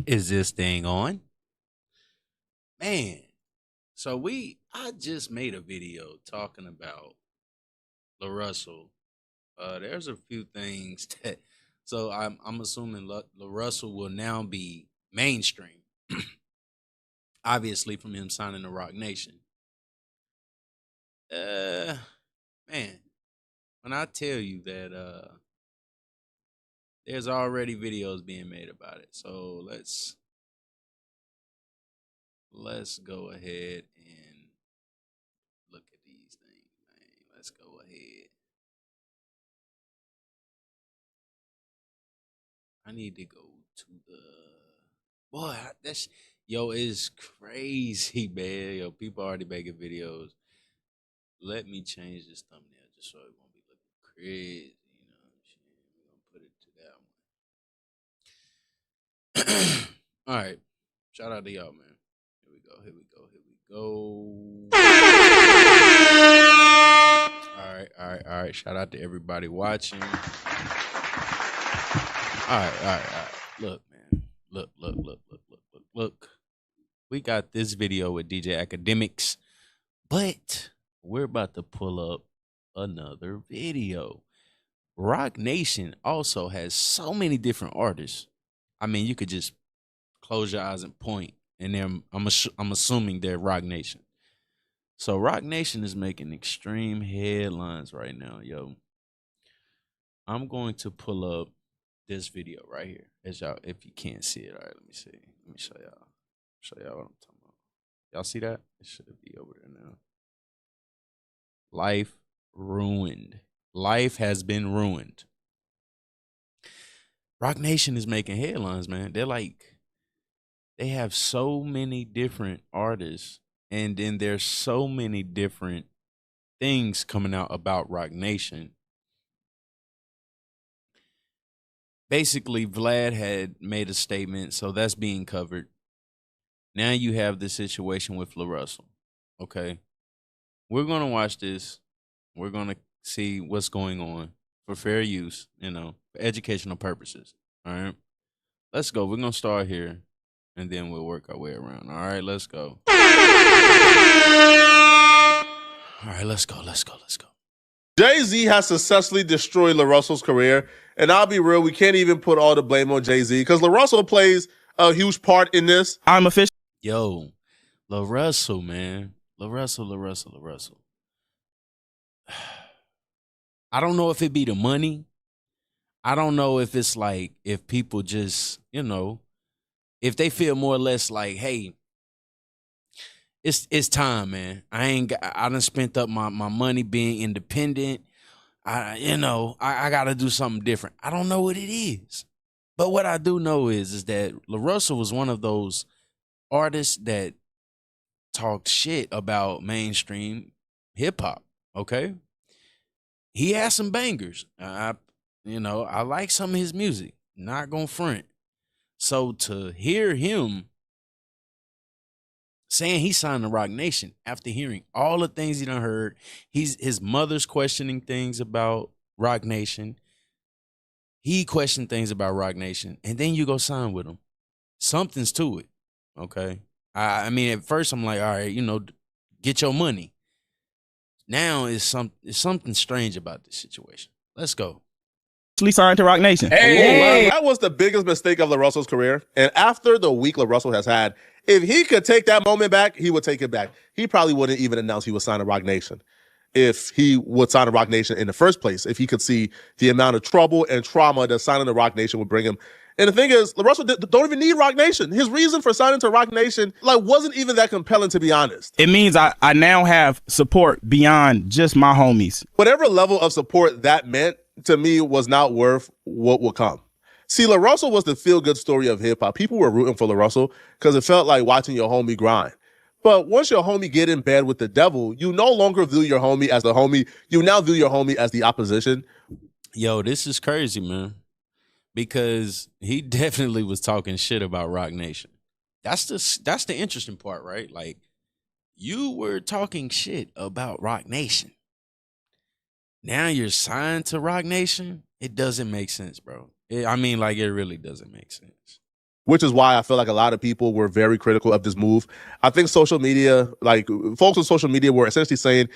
Is this thing on? Man, I just made a video talking about La Russell. There's a few things that, so I'm assuming La Russell will now be mainstream, obviously from him signing the Rock Nation. Uh, man, when I tell you that there's already videos being made about it, so let's go ahead and look at these things, man. Let's go ahead. I need to go to the boy. That's yo, it's crazy, man. Yo, people already making videos. Let me change this thumbnail just so it won't be looking crazy. You know what I'm saying? We're gonna put it to that one. All right. Shout out to y'all, man. Here we go. Here we go. Here we go. All right. All right. All right. Shout out to everybody watching. All right. All right. All right. Look, man. Look, look, look, look, look, look, look. We got this video with DJ Academics, but we're about to pull up another video. Rock Nation also has so many different artists. I mean, you could just close your eyes and point, and then I'm assuming they're Rock Nation. So Rock Nation is making extreme headlines right now, yo. I'm going to pull up this video right here, as y'all, if you can't see it. All right, let me see. Let me show y'all. Show y'all what I'm talking about. Y'all see that? It should be over there now. Life ruined. Life has been ruined. Rock Nation is making headlines, man. They have so many different artists, and then there's so many different things coming out about Rock Nation. Basically, Vlad had made a statement, so that's being covered. Now you have the situation with La Russell. Okay. We're gonna watch this. We're gonna see what's going on for fair use, for educational purposes. All right. Let's go. We're gonna start here and then we'll work our way around. All right, let's go. All right, let's go. Let's go. Let's go. Jay-Z has successfully destroyed La Russell's career. And I'll be real, we can't even put all the blame on Jay-Z because La Russell plays a huge part in this. I'm official. Yo, La Russell, man. La Russell, La Russell, La Russell. I don't know if it be the money. I don't know if it's like, if people just, if they feel more or less like, hey, it's time, man. I done spent up my money being independent. I gotta do something different. I don't know what it is. But what I do know is that La Russell was one of those artists that talked shit about mainstream hip hop. Okay. He has some bangers. I like some of his music. Not gonna front. So to hear him saying he signed the Rock Nation after hearing all the things he done heard, his mother's questioning things about Rock Nation. He questioned things about Rock Nation, and then you go sign with him. Something's to it. Okay. I mean, at first I'm like, all right, get your money. Now it's something strange about this situation. Let's go. Signed to Rock Nation. Hey, that was the biggest mistake of La Russell's career. And after the week La Russell has had, if he could take that moment back, he would take it back. He probably wouldn't even announce he was signing Rock Nation if he would sign a Rock Nation in the first place, if he could see the amount of trouble and trauma that signing the Rock Nation would bring him. And the thing is, La Russell don't even need Rock Nation. His reason for signing to Rock Nation wasn't even that compelling, to be honest. It means I now have support beyond just my homies. Whatever level of support that meant, to me, was not worth what would come. See, La Russell was the feel-good story of hip-hop. People were rooting for La Russell because it felt like watching your homie grind. But once your homie get in bed with the devil, you no longer view your homie as the homie. You now view your homie as the opposition. Yo, this is crazy, man. Because he definitely was talking shit about Rock Nation. That's the interesting part, right? Like, you were talking shit about Rock Nation. Now you're signed to Rock Nation. It doesn't make sense, bro. It really doesn't make sense. which is why I feel like a lot of people were very critical of this move. I think social media, like folks on social media were essentially saying,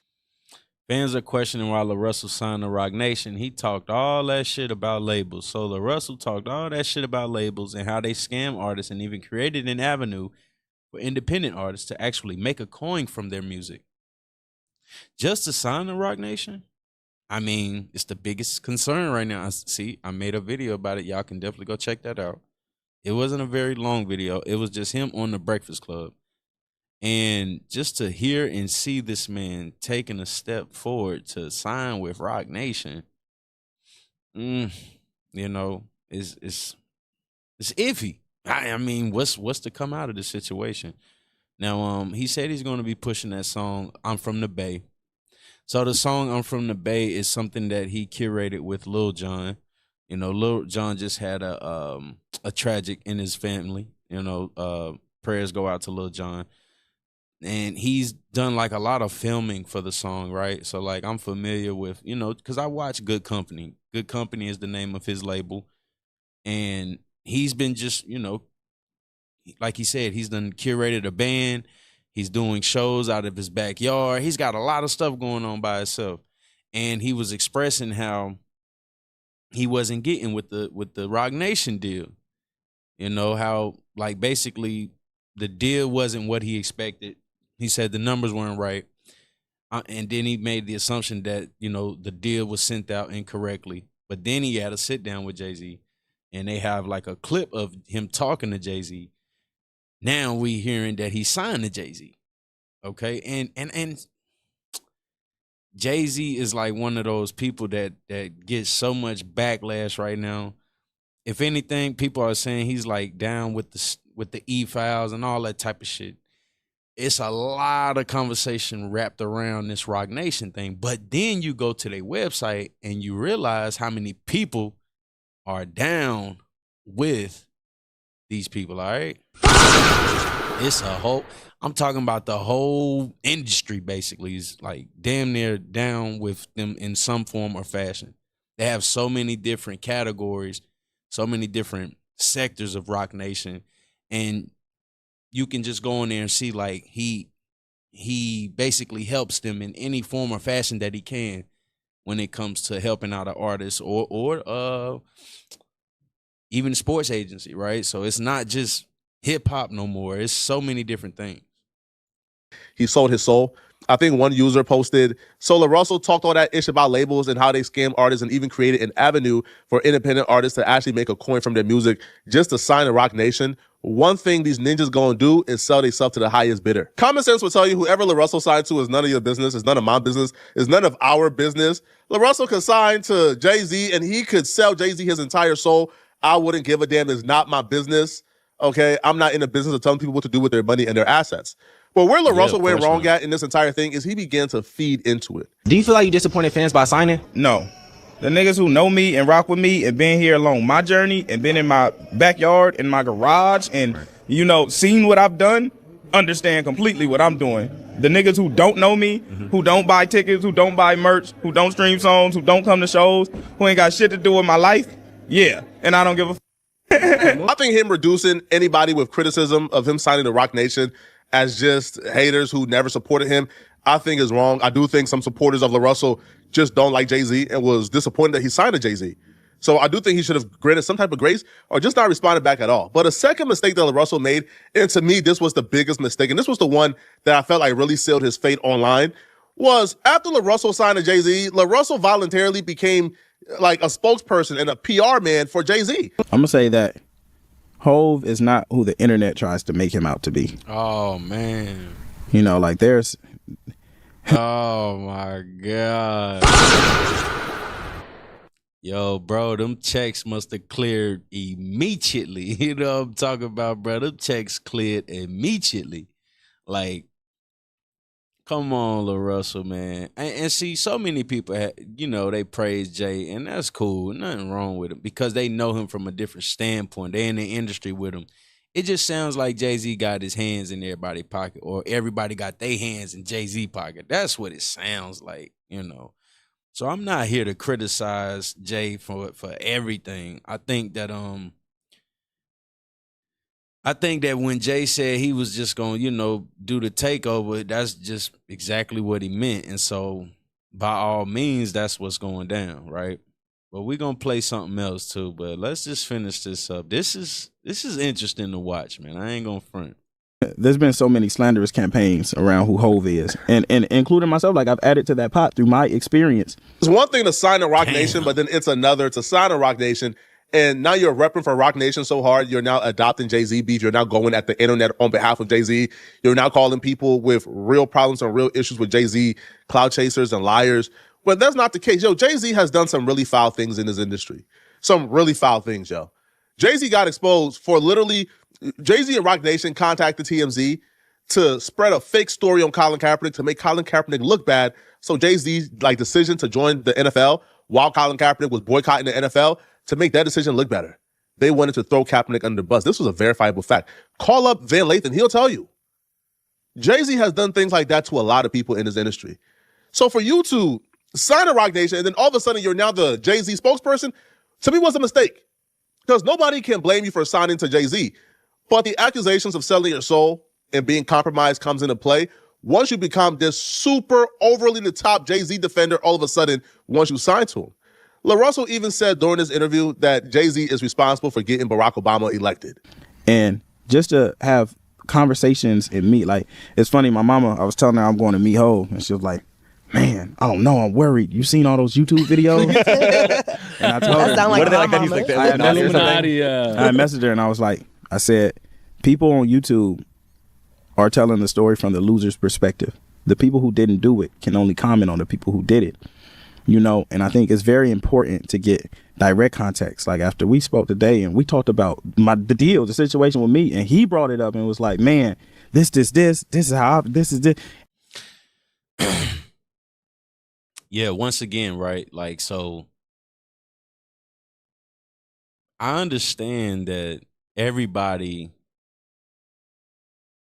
fans are questioning why La Russell signed to Rock Nation. He talked all that shit about labels. So La Russell talked all that shit about labels and how they scam artists and even created an avenue for independent artists to actually make a coin from their music. Just to sign to Rock Nation? I mean, it's the biggest concern right now. I made a video about it. Y'all can definitely go check that out. It wasn't a very long video. It was just him on the Breakfast Club. And just to hear and see this man taking a step forward to sign with Rock Nation, you know, it's iffy. I mean, what's to come out of this situation? Now, he said he's going to be pushing that song, I'm From the Bay. So the song I'm From the Bay is something that he curated with Lil Jon. You know, Lil Jon just had a tragic in his family. You know, prayers go out to Lil Jon. And he's done like a lot of filming for the song, right? So like I'm familiar with, you know, because I watch Good Company. Good Company is the name of his label. And he's been just, you know, like he said, he's done curated a band. He's doing shows out of his backyard. He's got a lot of stuff going on by himself. And he was expressing how he wasn't getting with the Rock Nation deal. You know, how like basically the deal wasn't what he expected. He said the numbers weren't right. And then he made the assumption that, you know, the deal was sent out incorrectly. But then he had a sit down with Jay-Z. And they have like a clip of him talking to Jay-Z. Now we hearing that he signed to Jay-Z. Okay. And Jay-Z is like one of those people that gets so much backlash right now. If anything, people are saying he's like down with the E-Files and all that type of shit. It's a lot of conversation wrapped around this Rock Nation thing. But then you go to their website and you realize how many people are down with these people, all right? It's a whole, I'm talking about the whole industry basically is like damn near down with them in some form or fashion. They have so many different categories, so many different sectors of Rock Nation. And you can just go in there and see like he basically helps them in any form or fashion that he can when it comes to helping out an artist or even a sports agency, right? So it's not just hip hop no more. It's so many different things. He sold his soul. I think one user posted, so La Russell talked all that ish about labels and how they scam artists and even created an avenue for independent artists to actually make a coin from their music just to sign to Rock Nation. One thing these ninjas gonna do is sell themselves to the highest bidder. Common sense will tell you whoever La Russell signed to is none of your business, is none of my business, is none of our business. La Russell could sign to Jay-Z and he could sell Jay-Z his entire soul. I wouldn't give a damn. It's not my business. Okay, I'm not in the business of telling people what to do with their money and their assets. But where La Russell went wrong at in this entire thing is he began to feed into it. Do you feel like you disappointed fans by signing? No. The niggas who know me and rock with me and been here along my journey and been in my backyard, in my garage, and, you know, seen what I've done, understand completely what I'm doing. The niggas who don't know me, who don't buy tickets, who don't buy merch, who don't stream songs, who don't come to shows, who ain't got shit to do with my life, yeah. And I don't give a I think him reducing anybody with criticism of him signing to Rock Nation as just haters who never supported him, I think is wrong. I do think some supporters of La Russell just don't like Jay-Z and was disappointed that he signed to Jay-Z. So I do think he should have granted some type of grace or just not responded back at all. But a second mistake that La Russell made, and to me, this was the biggest mistake, and this was the one that I felt like really sealed his fate online, was after La Russell signed to Jay-Z, La Russell voluntarily became like a spokesperson and a PR man for Jay-Z. I'm going to say that Hove is not who the internet tries to make him out to be. Oh, man. You know, like there's... Oh, my God. Yo, bro, them checks must have cleared immediately. You know what I'm talking about, bro? Them checks cleared immediately. Like, come on, La Russell, man. And see, so many people, you know, they praise Jay, and that's cool. Nothing wrong with him because they know him from a different standpoint. They in the industry with him. It just sounds like Jay-Z got his hands in everybody's pocket or everybody got their hands in Jay-Z pocket. That's what it sounds like, you know. So I'm not here to criticize Jay for everything. I think that I think that when Jay said he was just going to, do the takeover, that's just exactly what he meant. And so by all means, that's what's going down, right? But we're going to play something else too, but let's just finish this up. This is interesting to watch, man. I ain't going to front. There's been so many slanderous campaigns around who Hove is, and including myself. Like, I've added to that pot through my experience. It's one thing to sign a Rock Nation, but then it's another to sign a Rock Nation, and now you're repping for Rock Nation so hard, you're now adopting Jay-Z beef. You're now going at the internet on behalf of Jay-Z. You're now calling people with real problems and real issues with Jay-Z cloud chasers and liars. Well, that's not the case. Yo, Jay-Z has done some really foul things in his industry. Some really foul things, yo. Jay-Z got exposed for literally... Jay-Z and Rock Nation contacted TMZ to spread a fake story on Colin Kaepernick to make Colin Kaepernick look bad. So Jay-Z's decision to join the NFL while Colin Kaepernick was boycotting the NFL to make that decision look better. They wanted to throw Kaepernick under the bus. This was a verifiable fact. Call up Van Lathan. He'll tell you. Jay-Z has done things like that to a lot of people in his industry. So for you to sign a Rock Nation and then all of a sudden you're now the Jay-Z spokesperson, to me was a mistake. Because nobody can blame you for signing to Jay-Z. But the accusations of selling your soul and being compromised comes into play once you become this super overly the top Jay-Z defender all of a sudden once you sign to him. La Russell even said during this interview that Jay-Z is responsible for getting Barack Obama elected. And just to have conversations and meet, like, it's funny, my mama, I was telling her I'm going to meet Hov, and she was like, man, I don't know, I'm worried. You seen all those YouTube videos? And I told her, what are they like that? He's like the Illuminati. I messaged her and I was like, I said, people on YouTube are telling the story from the loser's perspective. The people who didn't do it can only comment on the people who did it. And I think it's very important to get direct context. Like, after we spoke today and we talked about the deal, the situation with me, and he brought it up and was like, man, this is how this is this. Yeah, once again, right? Like, so I understand that everybody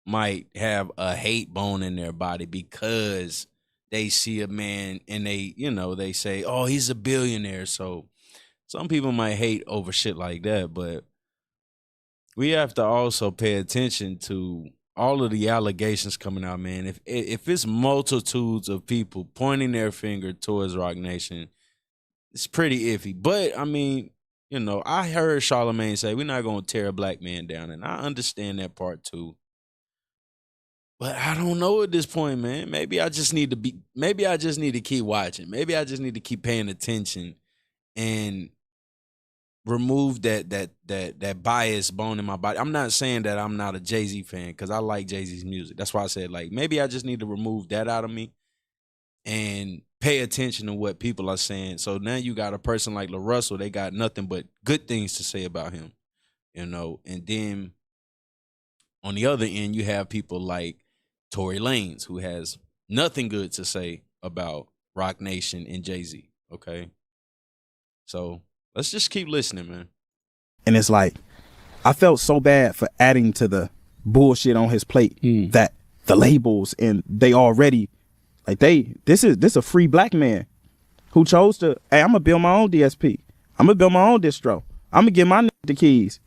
might have a hate bone in their body because they see a man and they say, oh, he's a billionaire. So some people might hate over shit like that, but we have to also pay attention to all of the allegations coming out, man. If it's multitudes of people pointing their finger towards Rock Nation, it's pretty iffy. But I mean, I heard Charlamagne say we're not gonna tear a black man down, and I understand that part too. But I don't know at this point, man. Maybe I just need to keep watching. Maybe I just need to keep paying attention and remove that bias bone in my body. I'm not saying that I'm not a Jay-Z fan, because I like Jay-Z's music. That's why I said, like, maybe I just need to remove that out of me and pay attention to what people are saying. So now you got a person like La Russell, they got nothing but good things to say about him, and then on the other end, you have people like Tory Lanez, who has nothing good to say about Rock Nation and Jay-Z, okay? So let's just keep listening, man. And it's like, I felt so bad for adding to the bullshit on his plate that the labels and they already, like, this is a free black man who chose to, hey, I'm gonna build my own DSP. I'm gonna build my own distro. I'm gonna give my nigga the keys.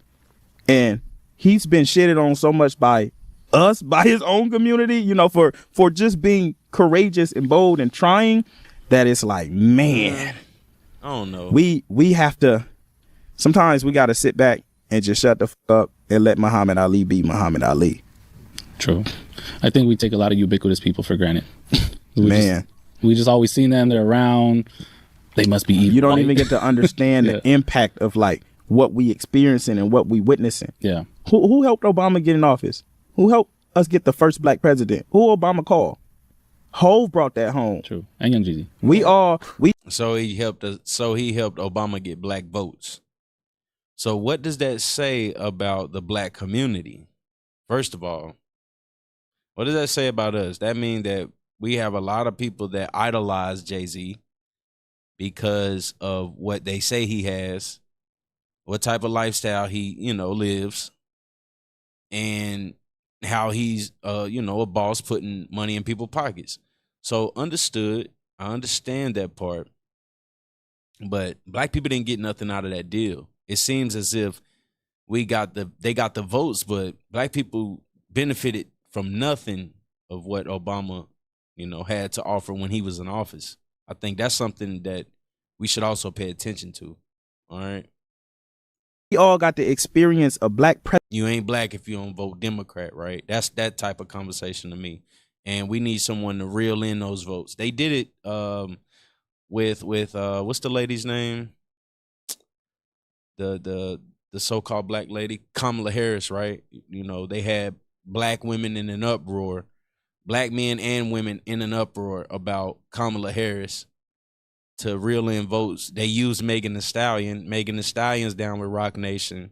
And he's been shitted on so much by us, by his own community, for just being courageous and bold and trying, that it's like, man, I don't know. We have to, sometimes we got to sit back and just shut the fuck up and let Muhammad Ali be Muhammad Ali. True. I think we take a lot of ubiquitous people for granted. We just always seen them. They're around. They must be evil. You don't even get to understand the impact of, like, what we experiencing and what we witnessing. Yeah. Who helped Obama get in office? Who helped us get the first black president? Who Obama called? Hov brought that home. True. And Young Jeezy. So he helped Obama get black votes. So what does that say about the black community? First of all, what does that say about us? That means that we have a lot of people that idolize Jay-Z because of what they say he has, what type of lifestyle he, lives, and how he's, a boss putting money in people's pockets. So understood. I understand that part. But black people didn't get nothing out of that deal. It seems as if they got the votes, but black people benefited from nothing of what Obama, had to offer when he was in office. I think that's something that we should also pay attention to. All right. We all got the experience of black president. You ain't black if you don't vote Democrat, right? That's that type of conversation to me. And we need someone to reel in those votes. They did it with what's the lady's name? The so-called black lady, Kamala Harris, right? They had black women in an uproar, black men and women in an uproar about Kamala Harris to reel in votes. They used Megan Thee Stallion. Megan Thee Stallion's down with Rock Nation.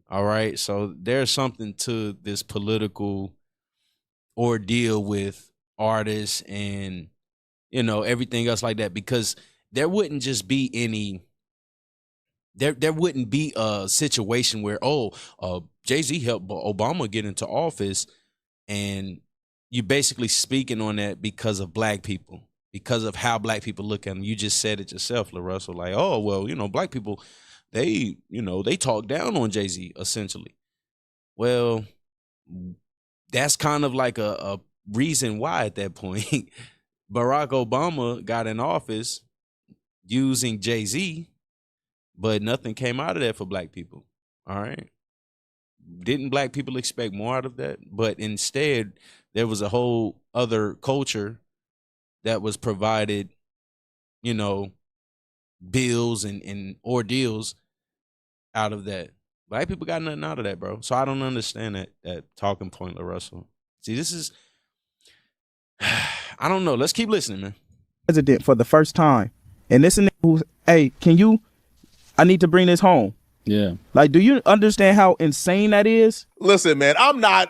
All right. So there's something to this political ordeal with artists and, everything else like that, because there wouldn't just be any, there wouldn't be a situation where, Jay-Z helped Obama get into office and you basically speaking on that because of black people. Because of how black people look at him. You just said it yourself, LaRussell, like, black people, they talk down on Jay-Z, essentially. Well, that's kind of like a reason why at that point Barack Obama got in office using Jay-Z, but nothing came out of that for black people. All right. Didn't black people expect more out of that? But instead, there was a whole other culture that was provided, bills and ordeals out of that. Black people got nothing out of that, bro. So I don't understand that talking point, LaRussell. See, this is, I don't know. Let's keep listening, man. President for the first time. And this and who's, hey, I need to bring this home. Yeah. Like, do you understand how insane that is? Listen, man, I'm not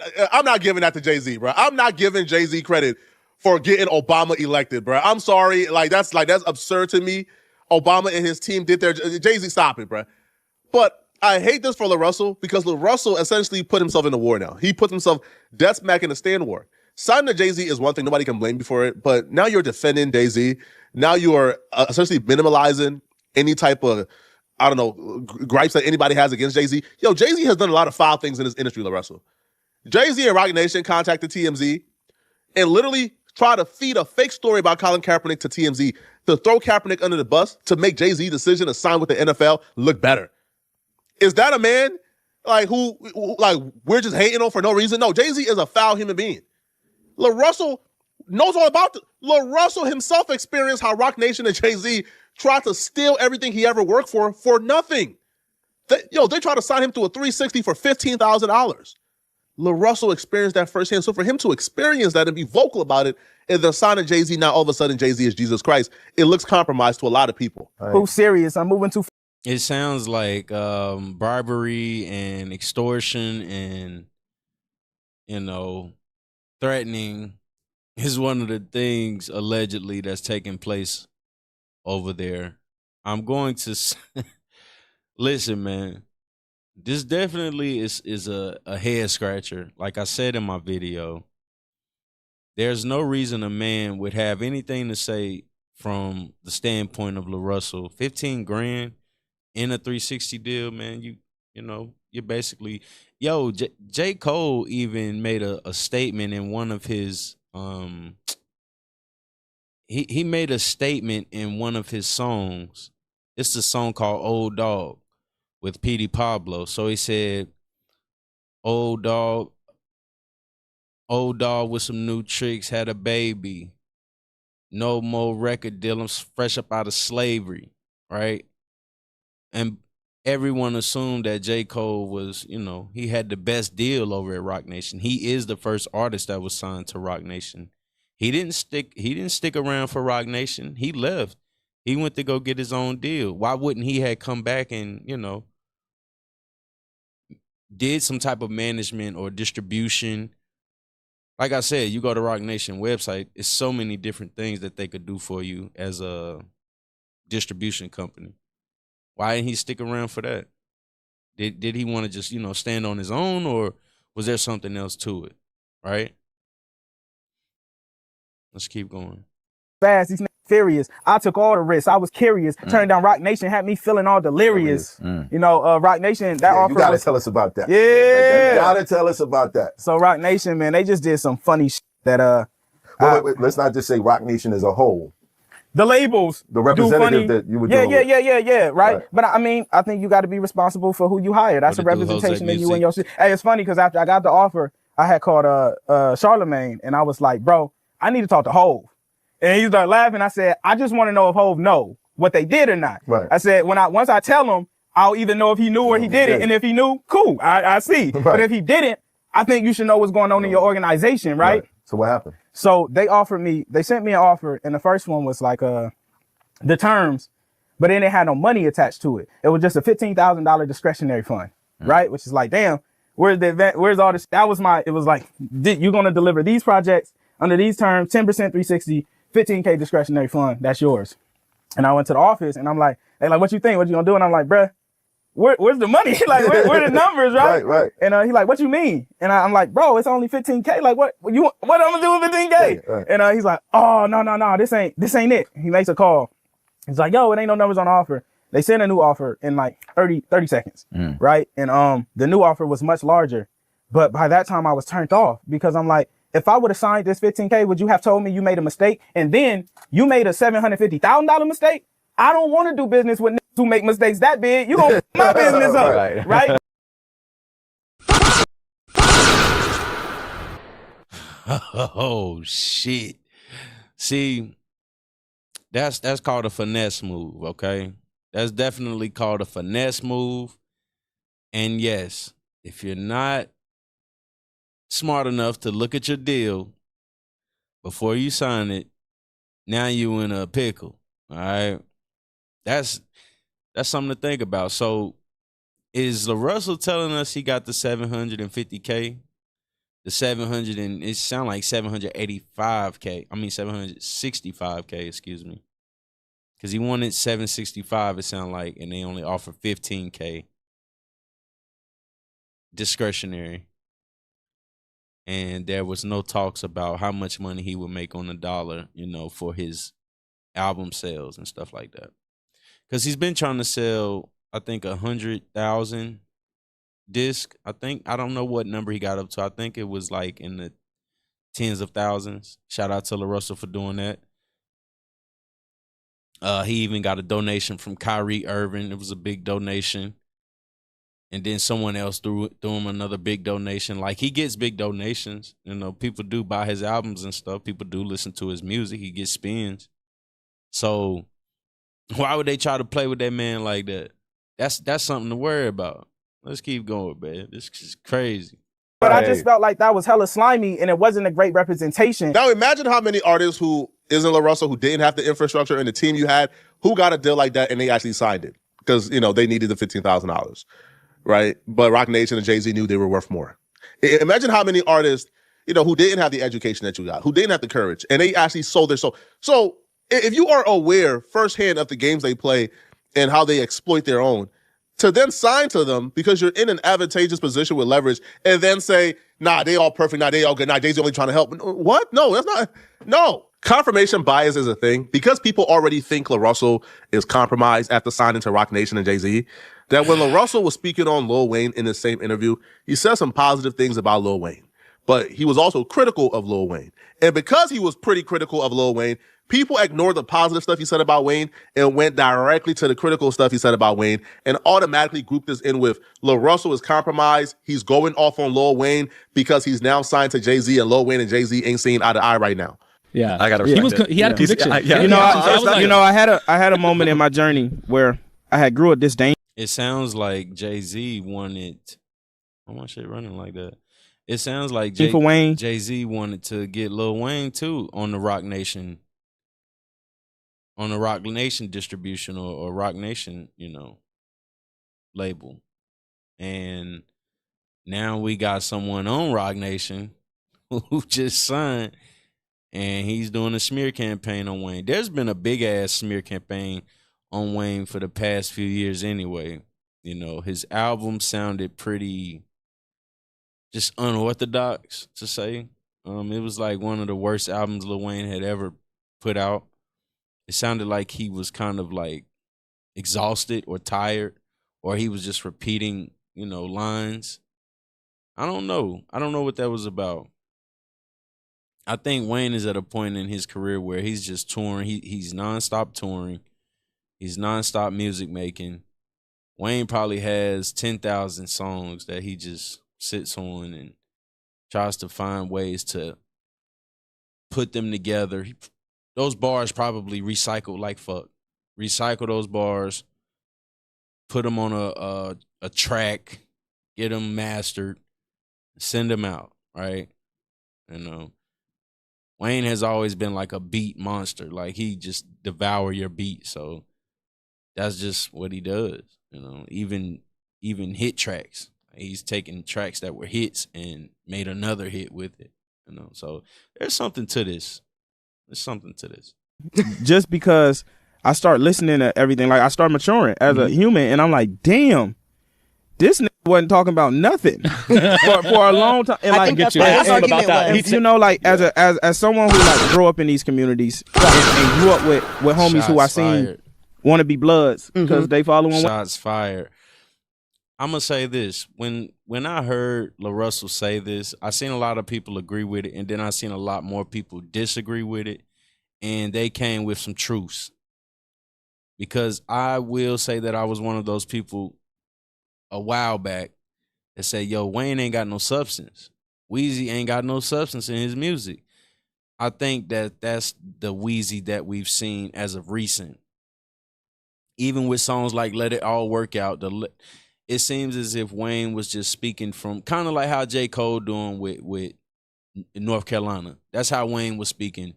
giving that to Jay-Z, bro. I'm not giving Jay-Z credit for getting Obama elected, bro. I'm sorry. That's absurd to me. Obama and his team did their, Jay-Z, stop it, bro. But I hate this for LaRussell because LaRussell essentially put himself in a war now. He put himself dead smack in a stand war. Signing to Jay-Z is one thing. Nobody can blame you for it. But now you're defending Jay-Z. Now you are essentially minimalizing any type of, gripes that anybody has against Jay-Z. Yo, Jay-Z has done a lot of foul things in this industry, LaRussell. Jay-Z and Roc Nation contacted TMZ and literally try to feed a fake story about Colin Kaepernick to TMZ to throw Kaepernick under the bus to make Jay-Z's decision to sign with the NFL look better. Is that a man who we're just hating on for no reason? No, Jay-Z is a foul human being. LaRussell knows all about it. LaRussell himself experienced how Roc Nation and Jay-Z tried to steal everything he ever worked for nothing. They tried to sign him to a 360 for $15,000. LaRussell experienced that firsthand. So for him to experience that and be vocal about it, and then signing Jay-Z, now all of a sudden Jay-Z is Jesus Christ, it looks compromised to a lot of people. Right. Who's serious? I'm moving too. It sounds like bribery and extortion and, threatening is one of the things allegedly that's taking place over there. I'm going to listen, man. This definitely is a head scratcher. Like I said in my video, there's no reason a man would have anything to say from the standpoint of LaRussell. 15 grand in a 360 deal, man. You're basically, J. Cole even made a statement in one of his he made a statement in one of his songs. It's a song called Old Dog with Petey Pablo. So he said, old dog with some new tricks, had a baby. No more record deal. I'm fresh up out of slavery, right? And everyone assumed that J. Cole was, he had the best deal over at Roc Nation. He is the first artist that was signed to Roc Nation. He didn't stick around for Roc Nation. He left. He went to go get his own deal. Why wouldn't he have come back and, did some type of management or distribution? Like I said, you go to Roc Nation website, it's so many different things that they could do for you as a distribution company. Why didn't he stick around for that? Did he want to just, stand on his own, or was there something else to it? Right? Let's keep going. Fast. He's furious. I took all the risks. I was curious. Turning down Rock Nation had me feeling all delirious. You know, Rock Nation, that offer You gotta was, tell us about that. Yeah. You gotta tell us about that. So Rock Nation, man, they just did some funny shit that Wait, let's not just say Rock Nation as a whole. the labels, The do representative funny. that you were yeah, dealing yeah, with. right? Right. But I mean, I think you got to be responsible for who you hire. That's a What to do, Jose representation of you Music? and your shit. Hey, it's funny because after I got the offer, I had called Charlemagne and I was like, bro, I need to talk to Hove. And he started laughing. I said, I just want to know if Hove know what they did or not. Right. I said, once I tell him, I'll either know if he knew or he did it. And if he knew, cool, I see. But Right. if he didn't, I think you should know what's going on in your organization, right? So what happened? So they sent me an offer, and the first one was like the terms, but then it had no money attached to it. It was just a $15,000 discretionary fund, right? Which is like, damn, where's the event? Where's all this? It was like, you're going to deliver these projects under these terms, 10% 360, 15K discretionary fund, that's yours. And I went to the office and I'm like, hey, like, what you think? What you gonna do? And I'm like, bruh, where's the money? Like, where the numbers, right? Right. And he like, what you mean? And I'm like, bro, it's only 15K. Like, what I'm gonna do with 15K? Right. And he's like, oh, no, this ain't it. He makes a call. He's like, yo, it ain't no numbers on the offer. They sent a new offer in like 30 seconds, right? And the new offer was much larger. But by that time I was turned off because I'm like, if I would have signed this 15K, would you have told me you made a mistake? And then you made a $750,000 mistake? I don't want to do business with niggas who make mistakes that big. You gonna f my business up, right? Oh shit. See, that's called a finesse move, okay? That's definitely called a finesse move. And yes, if you're not smart enough to look at your deal before you sign it, now you in a pickle. All right. That's something to think about. So is LaRussell telling us he got the 750K? The 700 and it sound like 785K. I mean 765K, excuse me. Because he wanted 765, it sound like, and they only offer 15K discretionary. And there was no talks about how much money he would make on the dollar, you know, for his album sales and stuff like that. Because he's been trying to sell, I think, 100,000 disc. I don't know what number he got up to. I think it was like in the tens of thousands. Shout out to LaRussell for doing that. He even got a donation from Kyrie Irving. It was a big donation. And then someone else threw him another big donation. Like, he gets big donations. You know, people do buy his albums and stuff. People do listen to his music. He gets spins. So why would they try to play with that man like that? That's something to worry about. Let's keep going, man. This is crazy. But I just felt like that was hella slimy and it wasn't a great representation. Now imagine how many artists who isn't LaRussell, who didn't have the infrastructure and the team you had, who got a deal like that and they actually signed it because, you know, they needed the $15,000, right? But Rock Nation and Jay-Z knew they were worth more. Imagine how many artists, you know, who didn't have the education that you got, who didn't have the courage, and they actually sold their soul. So if you are aware firsthand of the games they play and how they exploit their own, to then sign to them because you're in an advantageous position with leverage and then say, nah, they all perfect, nah, they all good, nah, Jay-Z only trying to help. What? No, that's not, no. Confirmation bias is a thing because people already think LaRussell is compromised after signing to Rock Nation and Jay-Z, that when LaRussell was speaking on Lil Wayne in the same interview, he said some positive things about Lil Wayne, but he was also critical of Lil Wayne. And because he was pretty critical of Lil Wayne, people ignored the positive stuff he said about Wayne and went directly to the critical stuff he said about Wayne and automatically grouped this in with LaRussell is compromised. He's going off on Lil Wayne because he's now signed to Jay-Z and Lil Wayne and Jay-Z ain't seen eye to eye right now. Yeah, I gotta he respect he had a conviction. I had a moment in my journey where I had grew a disdain. It sounds like Jay-Z wanted, I want shit running like that. It sounds like for Wayne. Jay-Z wanted to get Lil Wayne too on the Rock Nation distribution or Rock Nation, you know, label. And now we got someone on Rock Nation who just signed and he's doing a smear campaign on Wayne. There's been a big ass smear campaign on Wayne for the past few years anyway. You know, his album sounded pretty just unorthodox to say. It was like one of the worst albums Lil Wayne had ever put out. It sounded like he was kind of like exhausted or tired, or he was just repeating, lines. I don't know. I don't know what that was about. I think Wayne is at a point in his career where he's just touring. He's nonstop touring. He's nonstop music making. Wayne probably has 10,000 songs that he just sits on and tries to find ways to put them together. Those bars probably recycled like fuck. Recycle those bars, put them on a track, get them mastered, send them out, right? Wayne has always been like a beat monster. Like he just devour your beat. So that's just what he does. Even hit tracks. He's taking tracks that were hits and made another hit with it. So there's something to this. There's something to this. Just because I start listening to everything, like I start maturing as a human, and I'm like, damn, this nigga wasn't talking about nothing for a long time. And I like, think that's you what an his answer argument about that. was. you know, like as someone who like grew up in these communities and grew up with homies who I Shots seen fired. want to be bloods because they following. Shots fired. I'm gonna say this: when I heard LaRussell say this, I seen a lot of people agree with it, and then I seen a lot more people disagree with it, and they came with some truths. Because I will say that I was one of those people a while back that said, "Yo, Wayne ain't got no substance. Weezy ain't got no substance in his music." I think that that's the Weezy that we've seen as of recent. Even with songs like "Let It All Work Out," it seems as if Wayne was just speaking from kind of like how J. Cole doing with North Carolina. That's how Wayne was speaking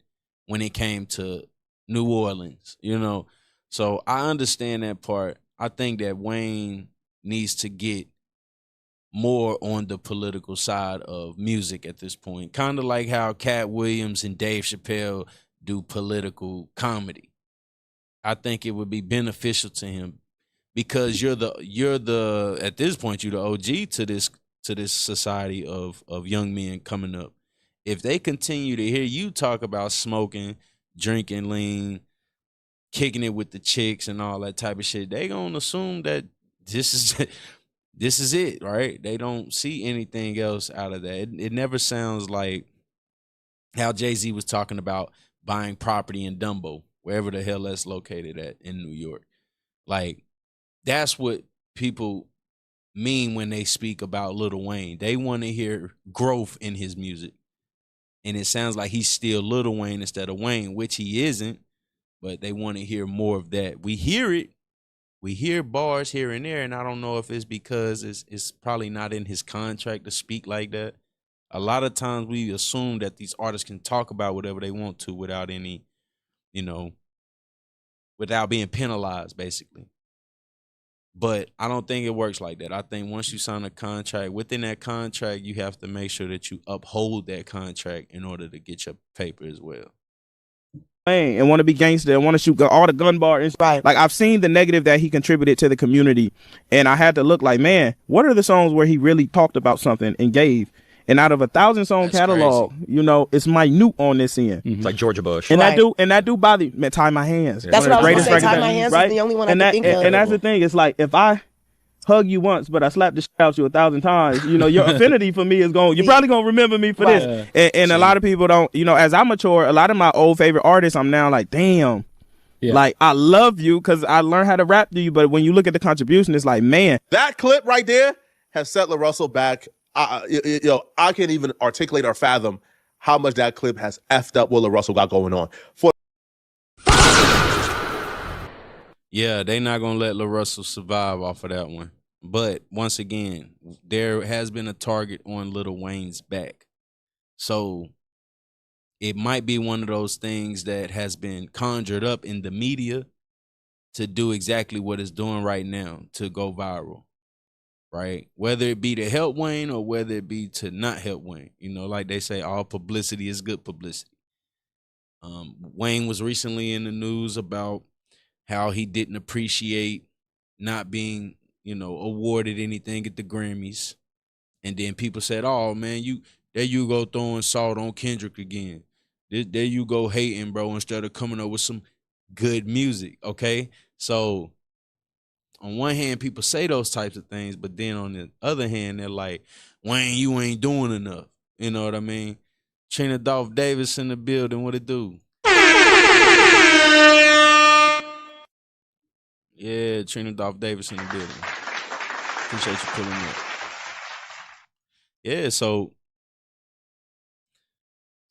when it came to New Orleans, So I understand that part. I think that Wayne needs to get more on the political side of music at this point. Kind of like how Cat Williams and Dave Chappelle do political comedy. I think it would be beneficial to him because you're the at this point you're the OG to this society of young men coming up. If they continue to hear you talk about smoking, drinking lean, kicking it with the chicks and all that type of shit, they gonna assume that this is it, right? They don't see anything else out of that. It never sounds like how Jay-Z was talking about buying property in Dumbo, wherever the hell that's located at in New York. Like, that's what people mean when they speak about Lil Wayne. They want to hear growth in his music. And it sounds like he's still Lil Wayne instead of Wayne, which he isn't, but they want to hear more of that. We hear it. We hear bars here and there, and I don't know if it's because it's probably not in his contract to speak like that. A lot of times we assume that these artists can talk about whatever they want to without any, without being penalized, basically. But I don't think it works like that. I think once you sign a contract, within that contract, you have to make sure that you uphold that contract in order to get your paper as well. And want to be gangster and want to shoot all the gun bars. Right. Like I've seen the negative that he contributed to the community, and I had to look like, man, what are the songs where he really talked about something and gave? And out of 1,000-song That's catalog, it's minute on this end. It's like Georgia Bush. And Right. that do bother me. Tie My Hands. That's One what of the I was greatest gonna say. records Tie My that- Hands is right? the only one I and can that, think and, of. and that's the thing. It's like if I hug you once, but I slap the shit out you 1,000 times, your affinity for me is going. You're probably gonna remember me for this. And a lot of people don't. As I mature, a lot of my old favorite artists, I'm now like, damn. Yeah. Like I love you because I learned how to rap to you, but when you look at the contribution, it's like, man, That clip right there has set LaRussell back. I can't even articulate or fathom how much that clip has effed up what LaRussell got going on. Yeah, they not gonna let LaRussell survive off of that one. But once again, there has been a target on Lil Wayne's back. So it might be one of those things that has been conjured up in the media to do exactly what it's doing right now, to go viral, right? Whether it be to help Wayne or whether it be to not help Wayne. Like they say, all publicity is good publicity. Wayne was recently in the news about how he didn't appreciate not being, awarded anything at the Grammys. And then people said, oh, man, there you go throwing salt on Kendrick again. There you go hating, bro, instead of coming up with some good music. Okay, so on one hand, people say those types of things, but then on the other hand, they're like, Wayne, you ain't doing enough. You know what I mean? Trina Dolph Davis in the building. What it do? Yeah, Trina Dolph Davis in the building. Appreciate you pulling up. Yeah, so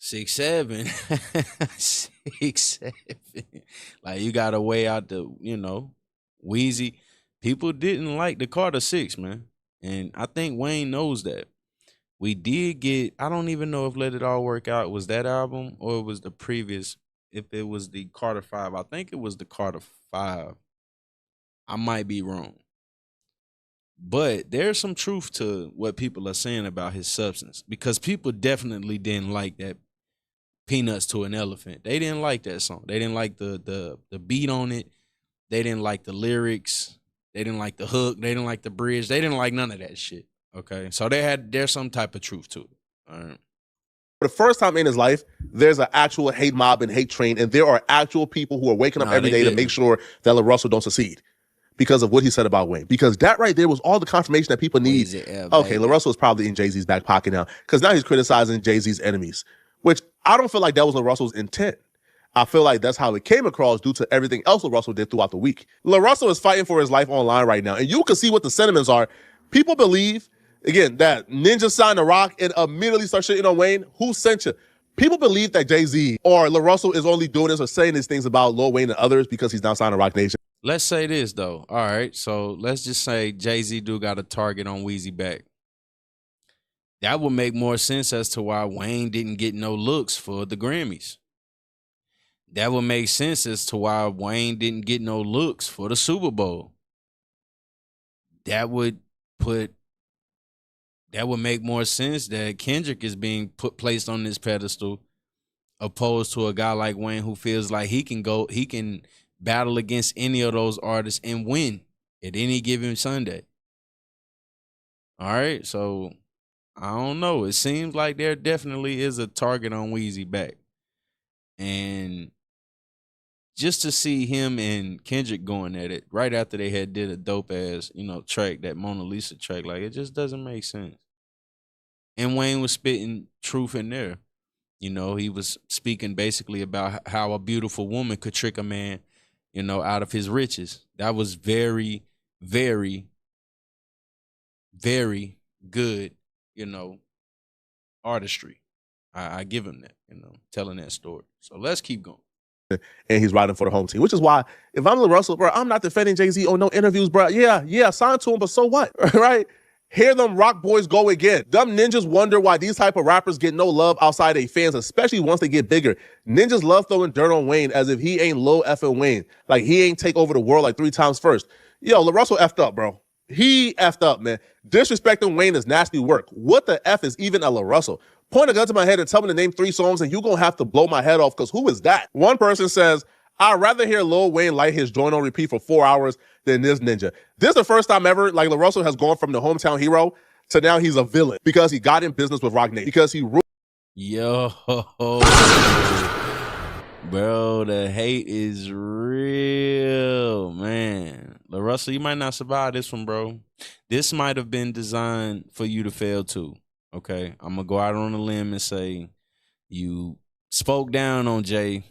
6'7", 6'7". Like you gotta weigh out the, Weezy. People didn't like the Carter 6, man. And I think Wayne knows that. We did get, I don't even know if Let It All Work Out was that album or it was the previous, if it was the Carter 5. I think it was the Carter 5. I might be wrong. But there's some truth to what people are saying about his substance because people definitely didn't like that Peanuts to an Elephant. They didn't like that song. They didn't like the beat on it. They didn't like the lyrics. They didn't like the hook. They didn't like the bridge. They didn't like none of that shit. Okay, so there's some type of truth to it. All right. For the first time in his life, there's an actual hate mob and hate train, and there are actual people who are waking up every day to make sure that La Russell don't succeed because of what he said about Wayne. Because that right there was all the confirmation that people need. Okay, La Russell is probably in Jay-Z's back pocket now because now he's criticizing Jay-Z's enemies, which I don't feel like that was La Russell's intent. I feel like that's how it came across due to everything else La Russell did throughout the week. La Russell is fighting for his life online right now, and you can see what the sentiments are. People believe, again, that Ninja signed to Rock and immediately start shitting on Wayne. Who sent you? People believe that Jay-Z or La Russell is only doing this or saying these things about Lil Wayne and others because he's now signed to Rock Nation. Let's say this, though. All right, so let's just say Jay-Z do got a target on Weezy back. That would make more sense as to why Wayne didn't get no looks for the Grammys. That would make sense as to why Wayne didn't get no looks for the Super Bowl. That would make more sense that Kendrick is being placed on this pedestal opposed to a guy like Wayne who feels like he can battle against any of those artists and win at any given Sunday. All right, so I don't know. It seems like there definitely is a target on Weezy back. And just to see him and Kendrick going at it right after they had did a dope ass, track, that Mona Lisa track, like it just doesn't make sense. And Wayne was spitting truth in there. He was speaking basically about how a beautiful woman could trick a man, out of his riches. That was very, very, very good, artistry. I give him that, telling that story. So let's keep going. And he's riding for the home team, which is why if I'm La Russell, bro, I'm not defending Jay-Z on no interviews, bro. Yeah, sign to him, but so what, right? Hear them rock boys go again. Them ninjas wonder why these type of rappers get no love outside their fans, especially once they get bigger. Ninjas love throwing dirt on Wayne as if he ain't Lil effing Wayne. Like he ain't take over the world like 3 times first. Yo, La Russell effed up, bro. He effed up, man. Disrespecting Wayne is nasty work. What the F is even a La Russell? Point a gun to my head and tell me to name 3 songs and you're going to have to blow my head off because who is that? One person says, I'd rather hear Lil Wayne light his joint on repeat for 4 hours than this ninja. This is the first time ever, like La Russell has gone from the hometown hero to now he's a villain because he got in business with Rock Nation, because he ruled. Yo, bro, the hate is real, man. La Russell, you might not survive this one, bro. This might have been designed for you to fail too. Okay, I'm gonna go out on a limb and say you spoke down on Jay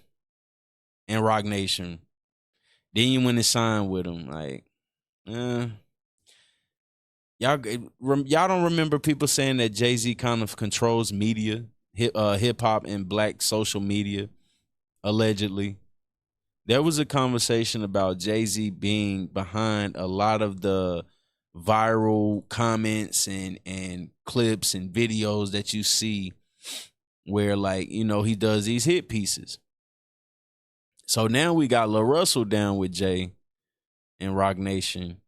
and Rock Nation. Then you went and signed with him. Like, y'all don't remember people saying that Jay-Z kind of controls media, hip hop and black social media, allegedly. There was a conversation about Jay-Z being behind a lot of the viral comments and clips and videos that you see where, like, he does these hit pieces. So now we got La Russell down with Jay and Rock Nation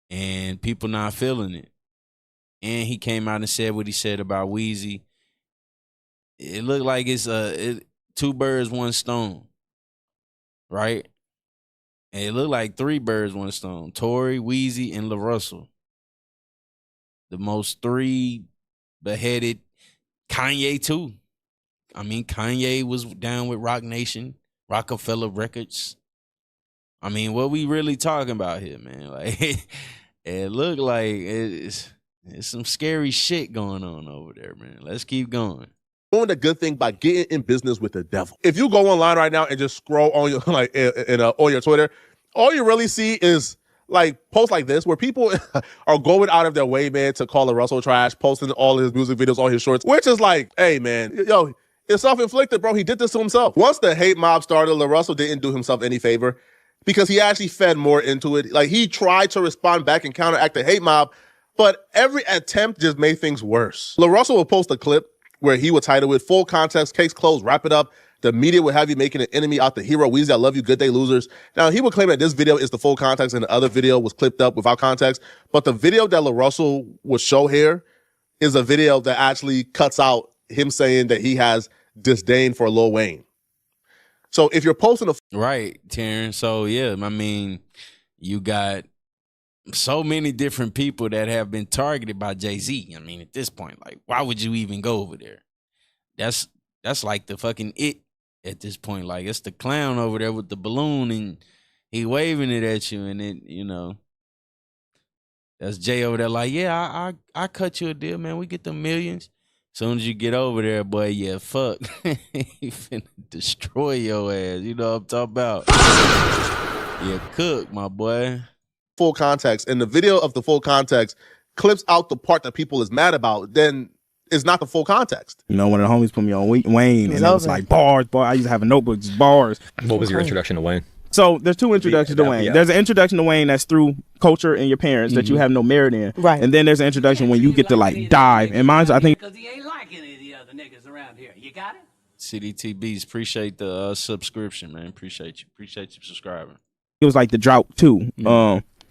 and people not feeling it. And he came out and said what he said about Weezy. It looked like it's 2 birds, 1 stone, right? And it looked like 3 birds, 1 stone. Tory, Weezy, and La Russell. The most 3 beheaded. Kanye too. I mean, Kanye was down with Rock Nation, Rockefeller Records. I mean, what we really talking about here, man? Like, it look like it's some scary shit going on over there, man. Let's keep going. Doing the good thing by getting in business with the devil. If you go online right now and just scroll on your on your Twitter, all you really see is like posts like this where people are going out of their way, man, to call Russell trash, posting all his music videos, all his shorts, which is like, hey, man, yo, it's self-inflicted, bro. He did this to himself. Once the hate mob started, LaRussell didn't do himself any favor because he actually fed more into it. Like, he tried to respond back and counteract the hate mob, but every attempt just made things worse. LaRussell will post a clip where he would title it "Full Context, Case Closed, Wrap It Up. The media would have you making an enemy out the hero. Weezy, I love you. Good day, losers." Now, he would claim that this video is the full context and the other video was clipped up without context. But the video that LaRussell would show here is a video that actually cuts out him saying that he has disdain for Lil Wayne. So if you're posting Right, Terrence. So, yeah, I mean, you got so many different people that have been targeted by Jay-Z. I mean, at this point, like, why would you even go over there? That's like the fucking it at this point. Like, it's the clown over there with the balloon and he waving it at you, and it, you know, that's Jay over there like, yeah, I cut you a deal, man. We get the millions. Soon as you get over there, boy, yeah, fuck. He finna destroy your ass. You know what I'm talking about? Yeah, cook, my boy. full context and the video of the full context clips out the part that people is mad about, then it's not the full context. You know, one of the homies put me on Wayne, and it was like bars. I used to have a notebook, just bars. What was your introduction to Wayne? So there's two introductions to Wayne. There's an introduction to Wayne that's through culture and your parents that you have no merit in. Right. And then there's an introduction when you get to like dive. And mine's, I think, because he ain't like any of the other niggas around here. You got it? CDTBs, appreciate the subscription, man. Appreciate you subscribing. it was like the drought too.